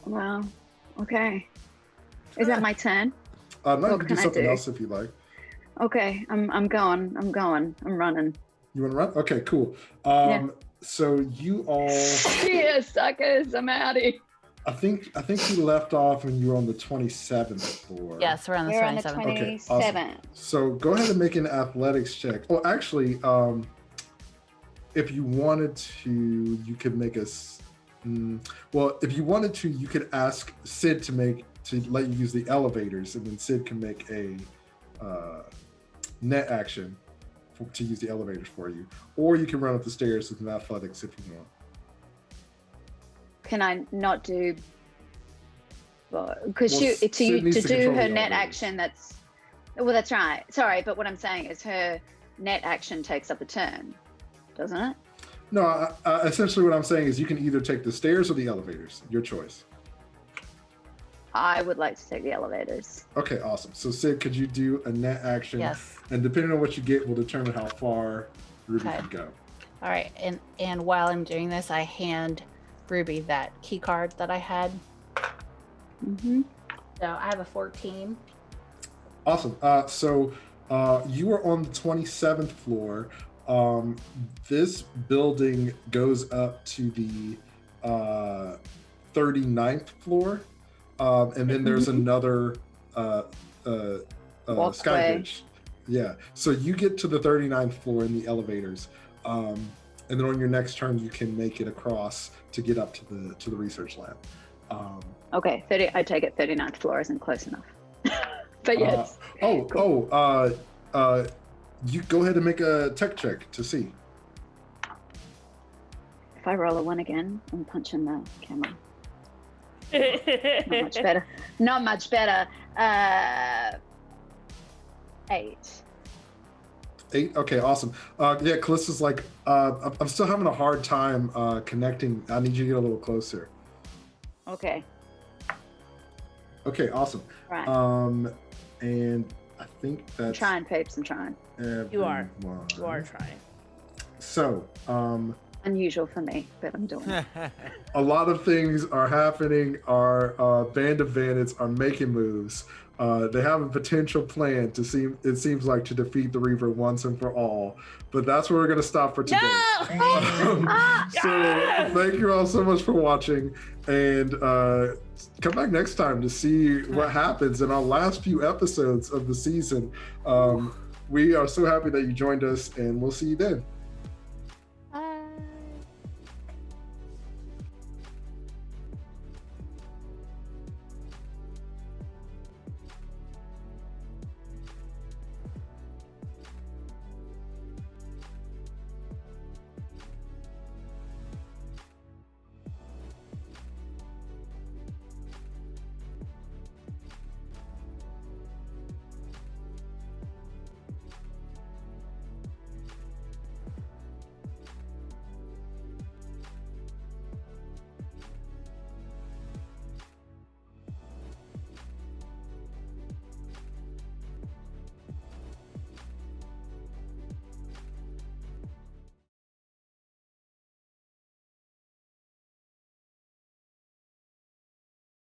Wow. Okay. Is that my turn? No, you What can do can I something do? else if you like. Okay, I'm going. I'm running. You want to run? Okay, cool. Yeah. So you all, Yeah, suckers, I'm outie. I think you left off when you were on the 27th floor. Yes, we're on the We're on the 27th. Okay, 27th. So go ahead and make an athletics check. Oh, actually, if you wanted to, you could make well, if you wanted to, you could ask Sid to let you use the elevators, and then Sid can make a net action to use the elevators for you. Or you can run up the stairs with an athletics if you want. Can I not do? Because Well, to Sid needs to do control her the net elevators. action, that's right. Sorry, but what I'm saying is her net action takes up a turn, doesn't it? No, essentially what I'm saying is you can either take the stairs or the elevators. Your choice. I would like to take the elevators. Okay, awesome. So Sid, could you do a net action? Yes. And depending on what you get will determine how far Ruby Okay. can go. All right. And while I'm doing this, I hand Ruby that key card that I had. Mm-hmm. So I have a 14. Awesome. So you are on the 27th floor. This building goes up to the 39th floor. And then there's another Walkway. sky bridge. Yeah. So you get to the 39th floor in the elevators. And then on your next turn, you can make it across to get up to the research lab. Okay, 30. I take it 39th floor isn't close enough. But yes. You go ahead and make a tech check to see. If I roll a 1 again, I'm punching the camera. Not much better. Not much better. 8. 8. Okay, awesome. Yeah, Callista's like, I'm still having a hard time connecting. I need you to get a little closer. Okay. Okay, awesome. Right. And I think I'm that's trying, Papes. I'm trying. You are. everyone. You are trying. So, Unusual for me, but I'm doing it. a lot of things are happening. Our band of bandits are making moves. They have a potential plan it seems like, to defeat the Reaver once and for all. But that's where we're going to stop for today. So thank you all so much for watching, and come back next time to see what happens in our last few episodes of the season. We are so happy that you joined us, and we'll see you then.